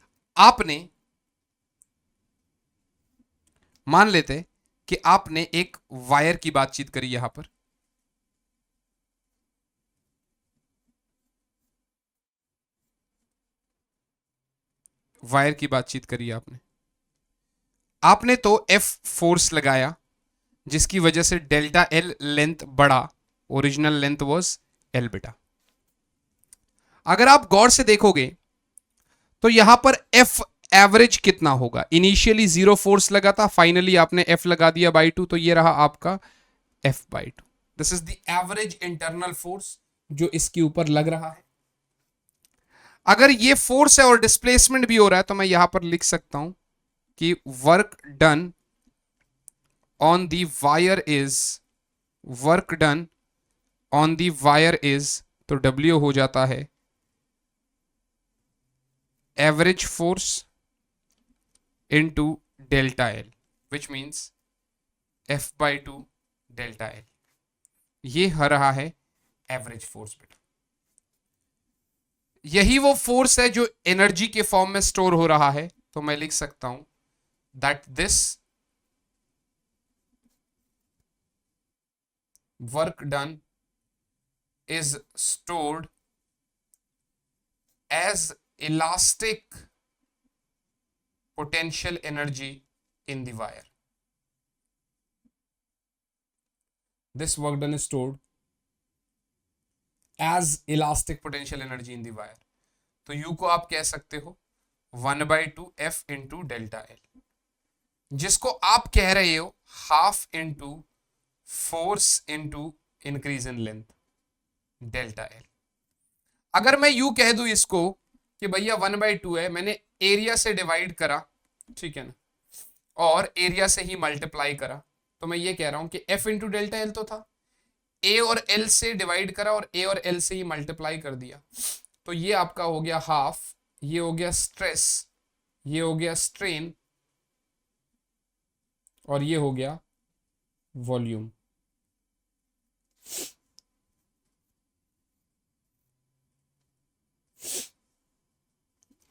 आपने एक वायर की बातचीत करी यहां पर, वायर की बातचीत करी आपने तो F फोर्स लगाया जिसकी वजह से Δl लेंथ बढ़ा, ओरिजिनल लेंथ वाज L बेटा। अगर आप गौर से देखोगे तो यहां पर F एवरेज कितना होगा, इनिशियली 0 फोर्स लगा था, फाइनली आपने F लगा दिया बाई 2, तो ये रहा आपका F/2। This is the average internal force जो इसके ऊपर लग रहा है। अगर ये फोर्स है और डिस्प्लेसमेंट भी हो रहा है तो मैं यहां पर लिख सकता हूं कि work done on the wire is तो W हो जाता है average force into Δl, which means F/2 Δl। ये हो रहा है एवरेज फोर्स बेटा। यही वो फोर्स है जो एनर्जी के फॉर्म में स्टोर हो रहा है, तो मैं लिख सकता हूं that this work done is stored as elastic potential energy in the wire। This work done is stored as elastic potential energy in the wire। तो U को आप कह सकते हो 1/2 F इंटू Δl, जिसको आप कह रहे हो half into force into increase in length Δl। अगर मैं U कह दूं इसको कि भैया 1/2 है, मैंने एरिया से डिवाइड करा, ठीक है ना, और एरिया से ही मल्टीप्लाई करा, तो मैं ये कह रहा हूं कि F इंटू Δl तो था, A और L से डिवाइड करा और A और L से ही मल्टीप्लाई कर दिया, तो ये आपका हो गया हाफ, ये हो गया स्ट्रेस, ये हो गया स्ट्रेन, और ये हो गया वॉल्यूम।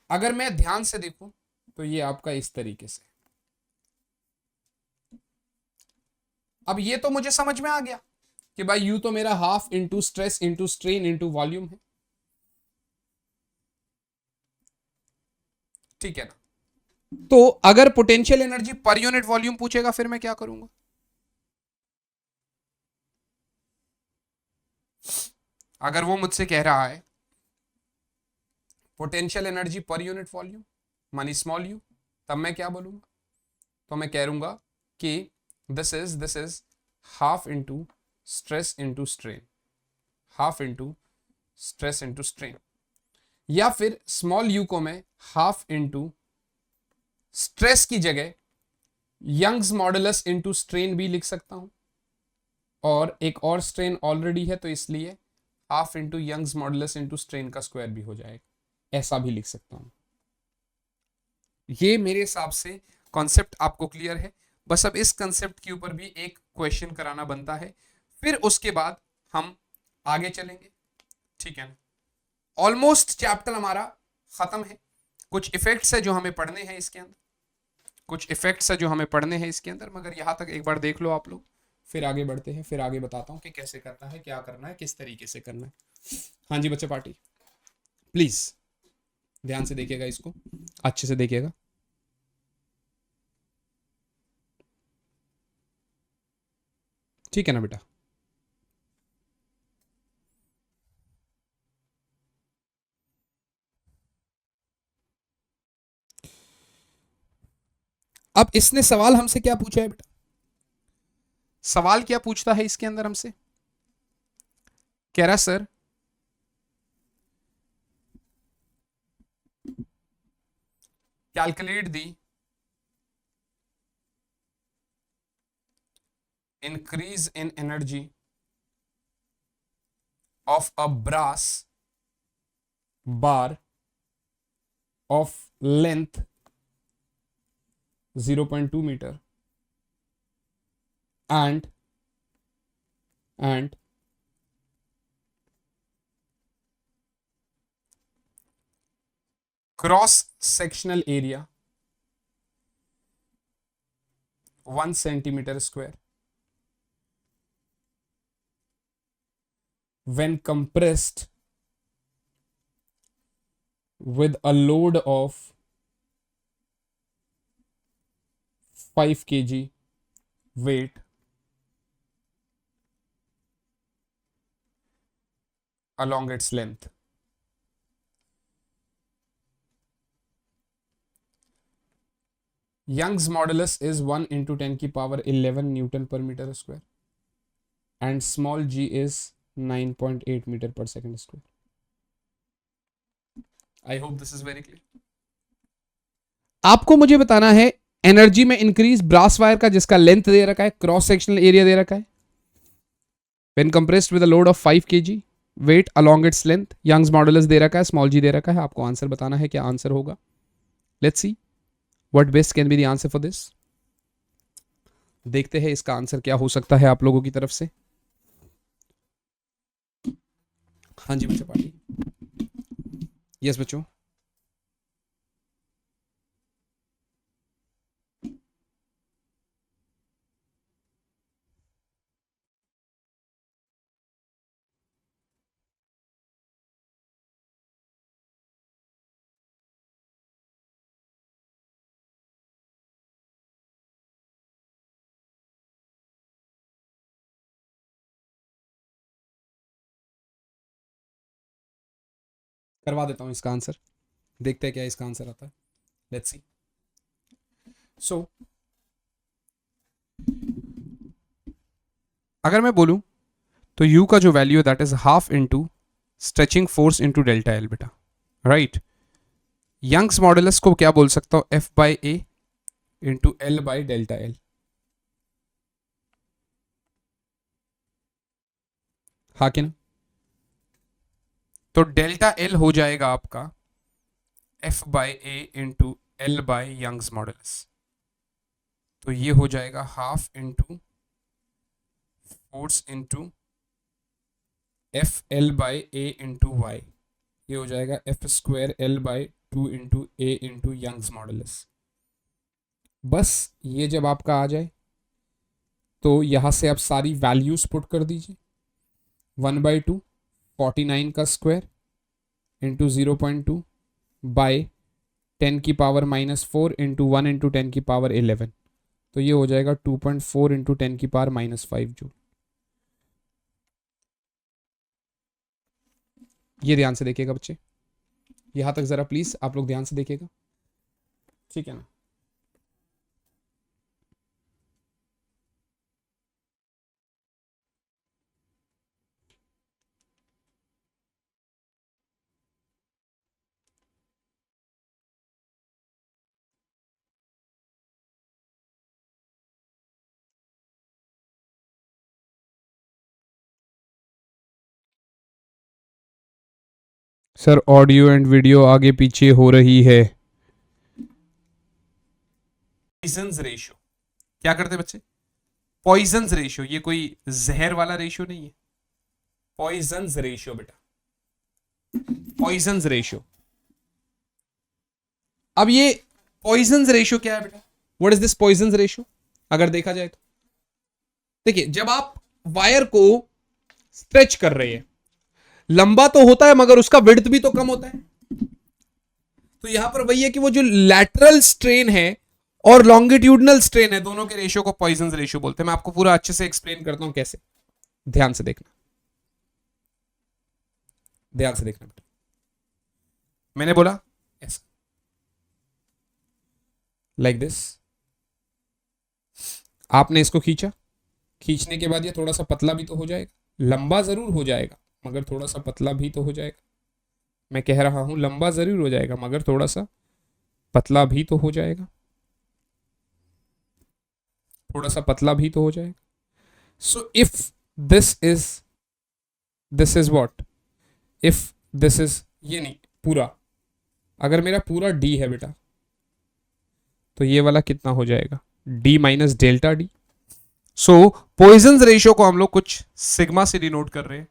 अगर मैं ध्यान से देखूं तो ये आपका इस तरीके से, अब ये तो मुझे समझ में आ गया कि भाई यू तो मेरा half into stress into strain into volume है, ठीक है ना। तो अगर potential energy per unit volume पूछेगा फिर मैं क्या करूंगा, अगर वो मुझसे कह रहा है potential energy per unit volume मानी स्मॉल यू, तब मैं क्या बोलूंगा? तो मैं कह दूंगा कि this is half into stress into strain, half into stress into strain, या फिर स्मॉल यू को मैं हाफ इंटू स्ट्रेस की जगह यंग्स मॉडुलस इंटू स्ट्रेन भी लिख सकता हूं, और एक और स्ट्रेन ऑलरेडी है तो इसलिए half into Young's modulus into strain का स्क्वायर भी हो जाएगा, ऐसा भी लिख सकता हूं। ये मेरे हिसाब से कॉन्सेप्ट आपको क्लियर है। बस अब इस कॉन्सेप्ट के ऊपर भी एक क्वेश्चन कराना बनता है, फिर उसके बाद हम आगे चलेंगे, ठीक है ना। ऑलमोस्ट चैप्टर हमारा खत्म है। कुछ इफेक्ट्स है जो हमें पढ़ने हैं इसके अंदर, कुछ इफेक्ट्स है जो हमें पढ़ने हैं इसके अंदर, मगर यहां तक एक बार देख लो आप लोग, फिर आगे बढ़ते हैं, फिर आगे बताता हूं कि कैसे करना है, क्या करना है, किस तरीके से करना है। हाँ जी बच्चे पार्टी, प्लीज ध्यान से देखिएगा, इसको अच्छे से देखिएगा। ठीक है ना बेटा। अब इसने सवाल हमसे क्या पूछा है बेटा? सवाल क्या पूछता है इसके अंदर हमसे? कह रहा sir calculate the increase in energy of a brass bar of length 0.2 meter and cross sectional area 1 centimeter square when compressed with a load of 5 kg weight along its length. Young's modulus is 1 into 10 की power 11 Newton per meter square and small g is 9.8 meter per second square. I hope this is very clear. आपको मुझे बताना है energy में increase brass wire का जिसका length दे रखा है, क्रॉस सेक्शनल एरिया दे रखा है, when compressed with a load of 5 kg weight along its length, Young's modulus दे रखा है, स्मॉल जी दे रखा है। आपको आंसर बताना है, क्या आंसर होगा। Let's see what best can be the answer for this. देखते हैं इसका आंसर क्या हो सकता है आप लोगों की तरफ से। हाँ जी बच्चों पार्टी, यस बच्चों। करवा देता हूं इसका आंसर, देखते हैं क्या इसका आंसर आता है। Let's see. सो अगर मैं बोलूं तो u का जो वैल्यू है that is half into stretching force into delta L बेटा, राइट। यंग्स मॉडुलस को क्या बोल सकता हूं, F by A into L by delta L. हाँ कि ना। तो डेल्टा एल हो जाएगा आपका F by A into L by Young's modulus, तो ये हो जाएगा half into force into F L by A into Y, ये हो जाएगा F square L by 2 into A into Young's modulus. बस ये जब आपका आ जाए तो यहाँ से आप सारी वैल्यूज पुट कर दीजिए। 1/2 49 का स्क्वायर इंटू 0.2 बाई 10 की पावर -4 इंटू 1 इंटू 10 की पावर 11, तो ये हो जाएगा 2.4 इंटू 10 की पावर -5 जूल। ये ध्यान से देखिएगा बच्चे, यहां तक जरा प्लीज आप लोग ध्यान से देखिएगा, ठीक है ना। सर ऑडियो एंड वीडियो आगे पीछे हो रही है। पॉइजन्स रेशियो क्या करते बच्चे, पॉइजन्स रेशियो, ये कोई जहर वाला रेशियो नहीं है, पॉइजन्स रेशियो बेटा, पॉइजन्स रेशियो। अब ये पॉइजन्स रेशियो क्या है बेटा, what is this Poisson's ratio? अगर देखा जाए तो देखिए, जब आप वायर को स्ट्रेच कर रहे हैं, लंबा तो होता है मगर उसका विड्थ भी तो कम होता है। तो यहां पर वही है कि वो जो लैटरल स्ट्रेन है और लॉन्गिट्यूडनल स्ट्रेन है, दोनों के रेशियो को पॉइजन्स रेशियो बोलते हैं। मैं आपको पूरा अच्छे से एक्सप्लेन करता हूं कैसे, ध्यान से देखना, ध्यान से देखना। मैंने बोला ऐसा, लाइक दिस, आपने इसको खींचा, खींचने के बाद ये थोड़ा सा पतला भी तो हो जाएगा, लंबा जरूर हो जाएगा मगर थोड़ा सा पतला भी तो हो जाएगा। मैं कह रहा हूं लंबा जरूर हो जाएगा मगर थोड़ा सा पतला भी तो हो जाएगा, थोड़ा सा पतला भी तो हो जाएगा। So if this is what, if this is, ये नहीं पूरा, अगर मेरा पूरा डी है बेटा तो ये वाला कितना हो जाएगा, डी माइनस डेल्टा डी। सो पॉइजन्स रेशियो को हम लोग कुछ सिग्मा से डिनोट कर रहे हैं,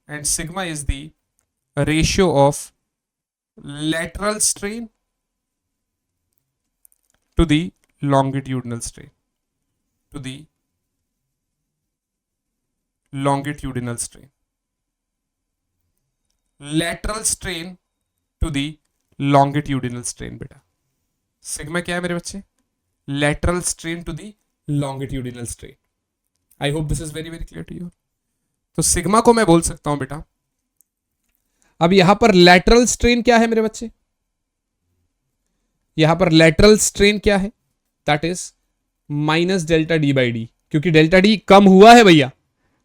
and sigma is the ratio of lateral strain to the longitudinal strain, to the longitudinal strain, lateral strain to the longitudinal strain। बेटा सिग्मा क्या है मेरे बच्चे, lateral strain to the longitudinal strain। I hope this is very very clear to you। तो sigma को मैं बोल सकता हूं बेटा, अब यहां पर लैटरल स्ट्रेन क्या है मेरे बच्चे, यहां पर लैटरल स्ट्रेन क्या है, that is minus delta D by D, क्योंकि डेल्टा डी कम हुआ है भैया,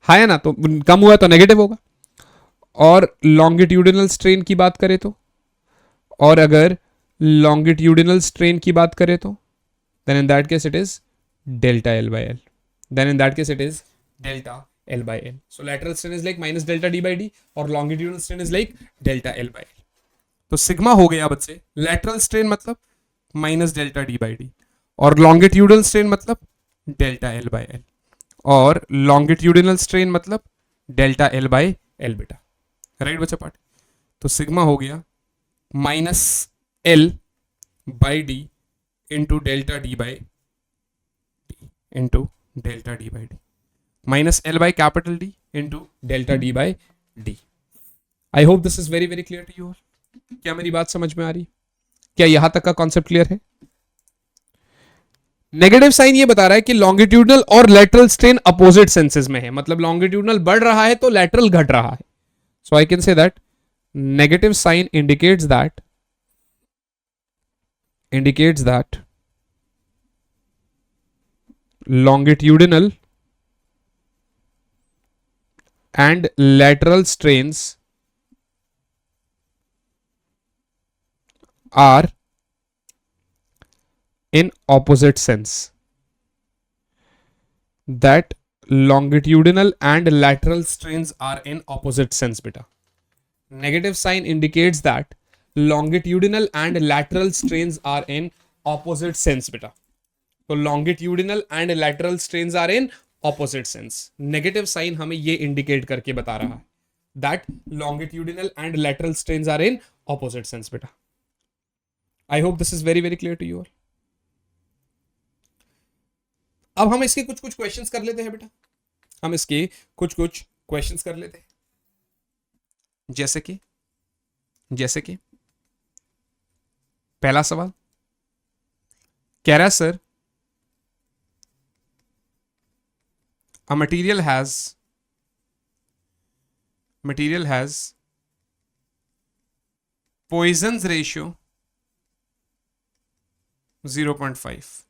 है ना, तो कम हुआ है तो नेगेटिव होगा। और लॉन्गिट्यूडिनल स्ट्रेन की बात करें तो, और अगर लॉन्गिट्यूडिनल स्ट्रेन की बात करें तो then in that case it is delta L by L, then in that case it is delta L by L। So lateral strain is like minus delta D by D और longitudinal strain is like delta L by L। तो sigma हो गया बच्चे, lateral strain मतलब minus delta D by D और longitudinal strain मतलब delta L by L और longitudinal strain मतलब delta L by L बेटा, राइट बच्चा पार्ट। तो सिग्मा हो गया minus L by D into delta D by D into delta D by D minus L by capital D into delta D by D। I hope this is very very clear to you all। क्या मेरी बात समझ में आ रही है, क्या यहां तक का कॉन्सेप्ट क्लियर है? नेगेटिव साइन ये बता रहा है कि लॉन्गिट्यूडनल और लेटरल स्ट्रेन अपोजिट सेंसेस में है, मतलब लॉन्गिट्यूडनल बढ़ रहा है तो लेटरल घट रहा है। So I can say that negative sign indicates that longitudinal and lateral strains are in opposite sense, that longitudinal and lateral strains are in opposite sense beta। Negative sign indicates that longitudinal and lateral strains are in opposite sense beta। तो longitudinal and lateral strains are in opposite sense. Negative sign हमें ये indicate करके बता रहा है that longitudinal and lateral strains are in opposite sense बेटा। I hope this is very very clear to you all. अब हम इसके कुछ कुछ क्वेश्चंस कर लेते हैं बेटा, हम इसके कुछ कुछ क्वेश्चंस कर लेते हैं, जैसे कि पहला सवाल कह रहा है sir, a material has Poisson's ratio 0.5.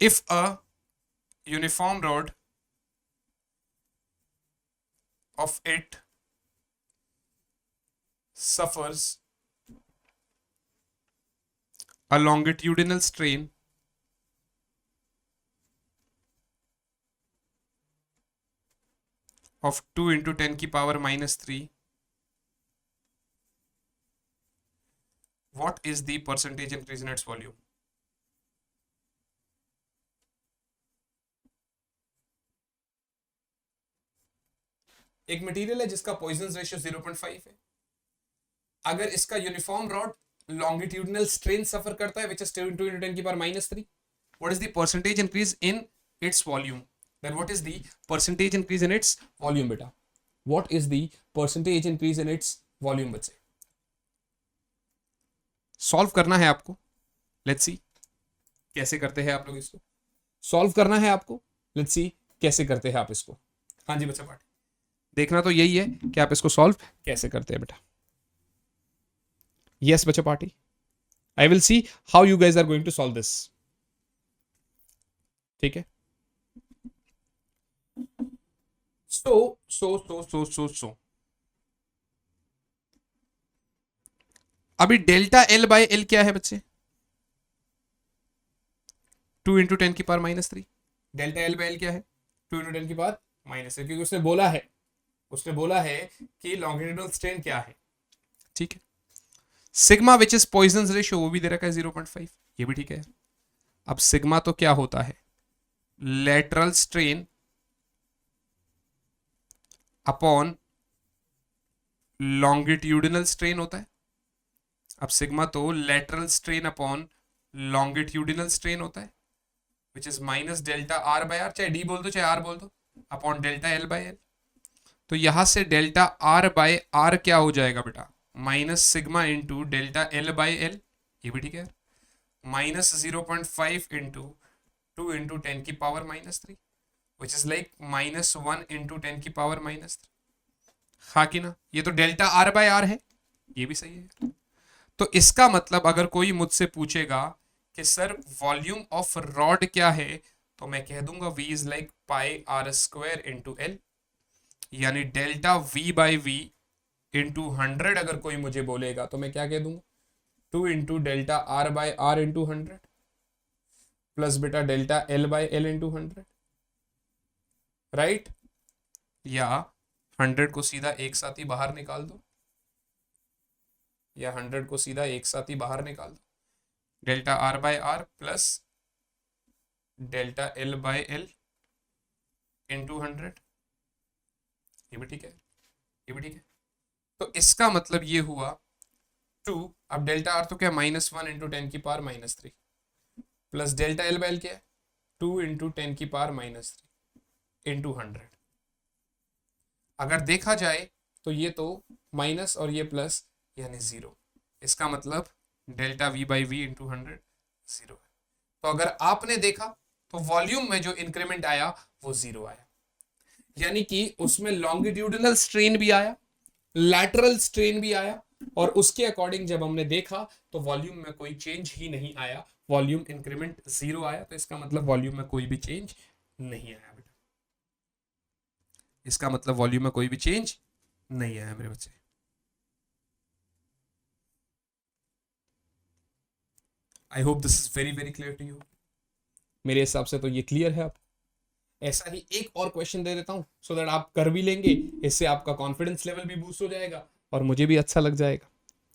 If a uniform rod of it suffers a longitudinal strain of 2 into 10 की power minus 3, what is the percentage increase in its volume? एक मटेरियल है जिसका पॉइजन रेशियो 0.5 है, अगर इसका uniform rod longitudinal strain सफर करता है which is 2 into 10 की power minus 3, what is the percentage increase in its volume? Then what is the percentage increase in its volume बेटा? What is the percentage increase in its volume बच्चे? Solve करना है आपको, let's see कैसे करते हैं आप लोग इसको, सॉल्व करना है आपको, लेट्स सी कैसे करते हैं आप इसको। हाँ जी बच्चा पार्टी, देखना तो यही है कि आप इसको सॉल्व कैसे करते हैं बेटा। यस बच्चा party, I will see how you guys are going to solve this. ठीक है, सो अभी डेल्टा एल बाय एल क्या है बच्चे? 2 into 10 की power minus 3। Delta L by L क्या है? 2 into 10 की पावर minus 3, क्योंकि उसने बोला है कि लॉन्गिट्यूडिनल स्ट्रेन क्या है। ठीक है, sigma which is Poisson ratio वो भी दे रखा है 0.5, ये भी ठीक है। अब सिग्मा तो क्या होता है? Lateral strain upon longitudinal strain होता है। अब सिग्मा तो lateral strain upon longitudinal strain होता है which is minus delta R by R, चाहे डी बोल दो चाहे आर बोल दो, upon delta L by L. तो यहां से डेल्टा आर बाय आर क्या हो जाएगा बेटा? Minus sigma into delta L by L, ये भी ठीक है, माइनस 0.5 इंटू 2 इंटू 10 की power minus 3 which is like minus 1 into 10 की पावर minus 3। हाँ कि ना? ये तो डेल्टा आर बाय आर है, ये भी सही है। तो इसका मतलब अगर कोई मुझसे पूछेगा कि सर वॉल्यूम ऑफ रॉड क्या है, तो मैं कह दूंगा v is like pi are square into L, यानी delta v by V into 100। अगर कोई मुझे बोलेगा तो मैं क्या कह दूंगा? 2 into delta R by R into 100 plus बेटा delta L by L into 100, right? या 100 को सीधा एक साथ ही बाहर निकाल दो, या 100 को सीधा एक साथ ही बाहर निकाल दो, delta R by R plus delta L by L into 100, ये भी ठीक है, ये भी ठीक है। तो इसका मतलब ये हुआ 2, अब डेल्टा आर तो क्या -1 इंटू 10 की power -3 plus delta L by L क्या है? 2 इंटू 10 की पावर -3 इंटू 100। अगर देखा जाए तो ये तो माइनस और ये प्लस यानी 0, इसका मतलब delta V by V into 100 0 है। तो अगर आपने देखा तो वॉल्यूम में जो इंक्रीमेंट आया वो 0 आया, यानी कि उसमें लॉन्गिट्यूडिनल स्ट्रेन भी आया, लैटरल स्ट्रेन भी आया, और उसके अकॉर्डिंग जब हमने देखा तो वॉल्यूम में कोई चेंज ही नहीं आया, वॉल्यूम इंक्रीमेंट 0 आया। तो इसका मतलब वॉल्यूम में कोई भी चेंज नहीं आया बेटा, इसका मतलब वॉल्यूम में कोई भी चेंज नहीं आया मेरे बच्चे। I hope this is very very clear to you. मेरे हिसाब से तो ये क्लियर है। आप ऐसा ही एक और क्वेश्चन दे देता हूं सो दैट आप कर भी लेंगे, इससे आपका कॉन्फिडेंस लेवल भी बूस्ट हो जाएगा और मुझे भी अच्छा लग जाएगा,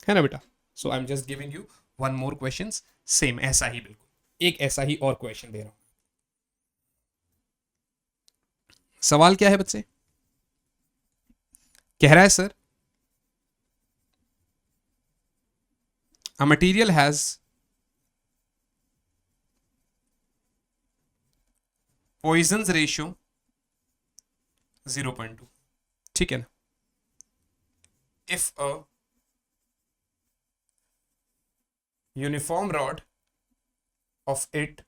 है ना बेटा? So I am just giving you one more question, same ऐसा ही, बिल्कुल एक ऐसा ही और क्वेश्चन दे रहा हूं। सवाल क्या है बच्चे? कह रहा है sir a material has Poisson ratio 0.2, ठीक है ना? If a uniform rod of it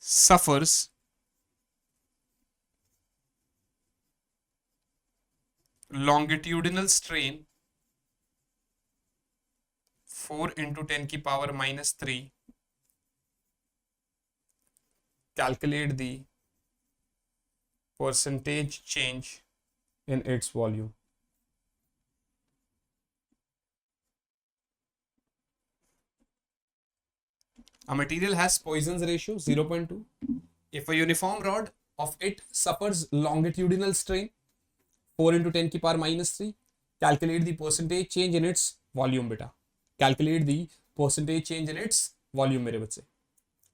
suffers longitudinal strain 4 into 10 की power -3, calculate the percentage change in its volume. A material has Poisson's ratio 0.2. If a uniform rod of it suffers longitudinal strain 4 into 10 की power -3, calculate the percentage change in its volume बेटा. Calculate the percentage change in its volume मेरे बच्चे.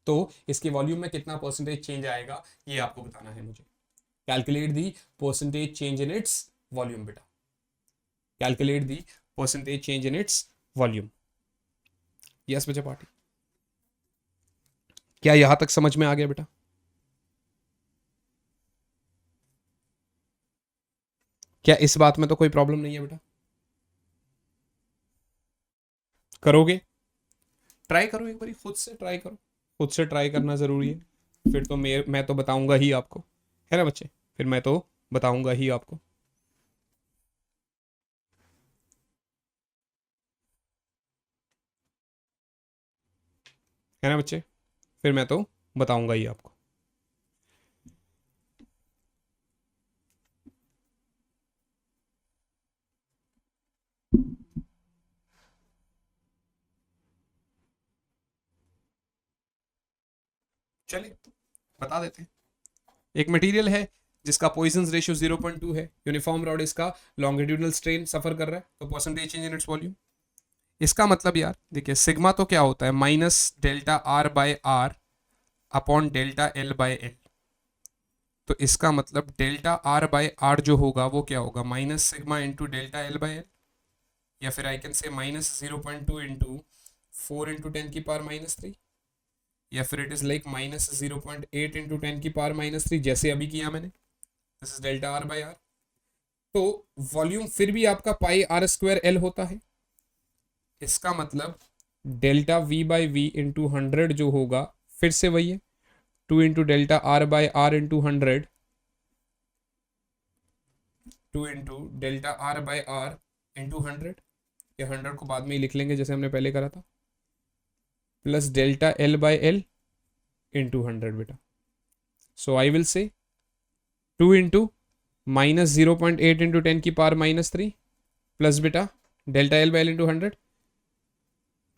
तो इसके volume में कितना percentage change आएगा ये आपको बताना है मुझे. Calculate the percentage change in its volume बेटा. Calculate the percentage change in its volume. Yes बच्चा पार्टी, क्या यहां तक समझ में आ गया बेटा? क्या इस बात में तो कोई प्रॉब्लम नहीं है बेटा? करोगे? ट्राई करो एक बार, खुद से ट्राई करो. खुद से ट्राई करना जरूरी है. फिर तो मैं तो बताऊंगा ही आपको, है ना बच्चे? फिर मैं तो बताऊंगा ही आपको. है ना बच्चे? फिर मैं तो बताऊंगा ही आपको. चलिए बता देते हैं. एक मटेरियल है जिसका पॉइजन्स रेशियो 0.2 है, यूनिफॉर्म रॉड इसका लॉन्गिट्यूडनल स्ट्रेन सफर कर रहा है, तो percentage change in its volume. इसका मतलब यार देखिए, सिग्मा तो क्या होता है, minus delta R by R upon delta L by L. तो इसका मतलब डेल्टा आर बाय आर जो होगा वो क्या होगा, minus sigma into delta L by L, या फिर I can say minus 0.2 into 4 into 10 की पावर -3, या फिर it is like minus 0.8 into 10 की पावर -3 जैसे अभी किया मैंने. This is delta R by R. तो वॉल्यूम फिर भी आपका पाई आर स्क्वायर एल होता है. इसका मतलब delta V by V into 100 जो होगा फिर से वही है, 2 into delta R by R into 100, 2 into delta R by R into 100, या 100 को बाद में ही लिख लेंगे जैसे हमने पहले करा था, plus delta L by L into 100 बेटा. सो आई विल से 2 इंटू माइनस 0.8 इंटू 10 की पावर -3 प्लस बेटा delta L by L into 100.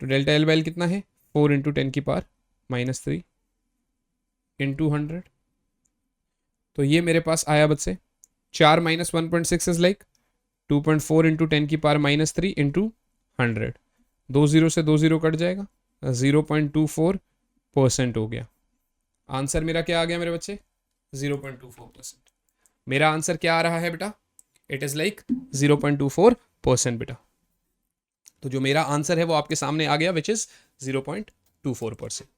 तो डेल्टा एल बाय एल कितना है, 4 इंटू 10 की पावर -3 इंटू 100. तो ये मेरे पास आया बच्चे 4 माइनस 1.6 इज लाइक 2.4 इंटू 10 की पावर -3 इंटू 100. 2 0 से 2 0 कट जाएगा, 0.24% हो गया. आंसर मेरा क्या आ गया मेरे बच्चे, 0.24%. मेरा आंसर क्या आ रहा है बेटा, इट इज लाइक 0.24% बेटा. तो जो मेरा आंसर है वो आपके सामने आ गया, विच इज 0.24%.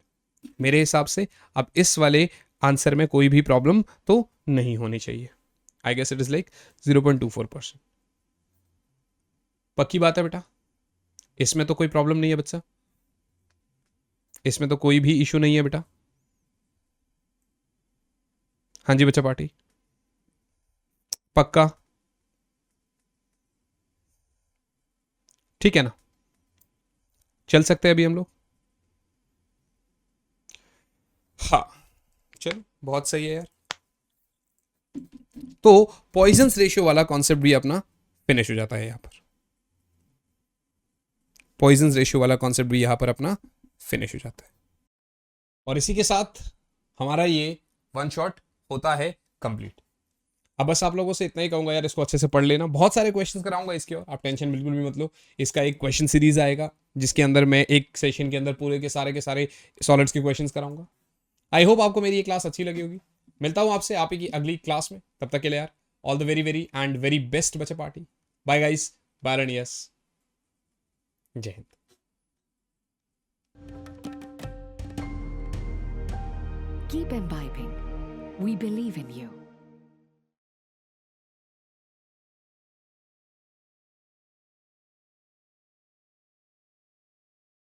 मेरे हिसाब से अब इस वाले आंसर में कोई भी प्रॉब्लम तो नहीं होनी चाहिए. I guess it is like 0.24%. पक्की बात है बेटा, इसमें तो कोई प्रॉब्लम नहीं है बच्चा, इसमें तो कोई भी इशू नहीं है बेटा. हाँ जी बच्चा पार्टी, पक्का? ठीक है ना, चल सकते हैं अभी हम लोग. हाँ चलो बहुत सही है यार. तो पॉइजन्स रेशियो वाला कॉन्सेप्ट भी अपना फिनिश हो जाता है यहां पर. पॉइजन्स रेशियो वाला कॉन्सेप्ट भी यहां पर अपना फिनिश हो जाता है. और इसी के साथ हमारा ये वन शॉट होता है कंप्लीट. अब बस आप लोगों से इतना ही कहूंगा यार, इसको अच्छे से पढ़ लेना. बहुत सारे क्वेश्चंस कराऊंगा इसके, और आप टेंशन बिल्कुल भी मत लो. इसका एक क्वेश्चन सीरीज आएगा जिसके अंदर मैं एक सेशन के अंदर पूरे के सारे सॉलिड्स के क्वेश्चंस कराऊंगा. आई होप आपको मेरी ये क्लास अच्छी लगी होगी. मिलता हूं आपसे आप ही की अगली क्लास में. तब तक के लिए यार all the very very and very best बच्चा party. Bye guys, bye and yes, जय Hind. Keep imbibing. We believe in you.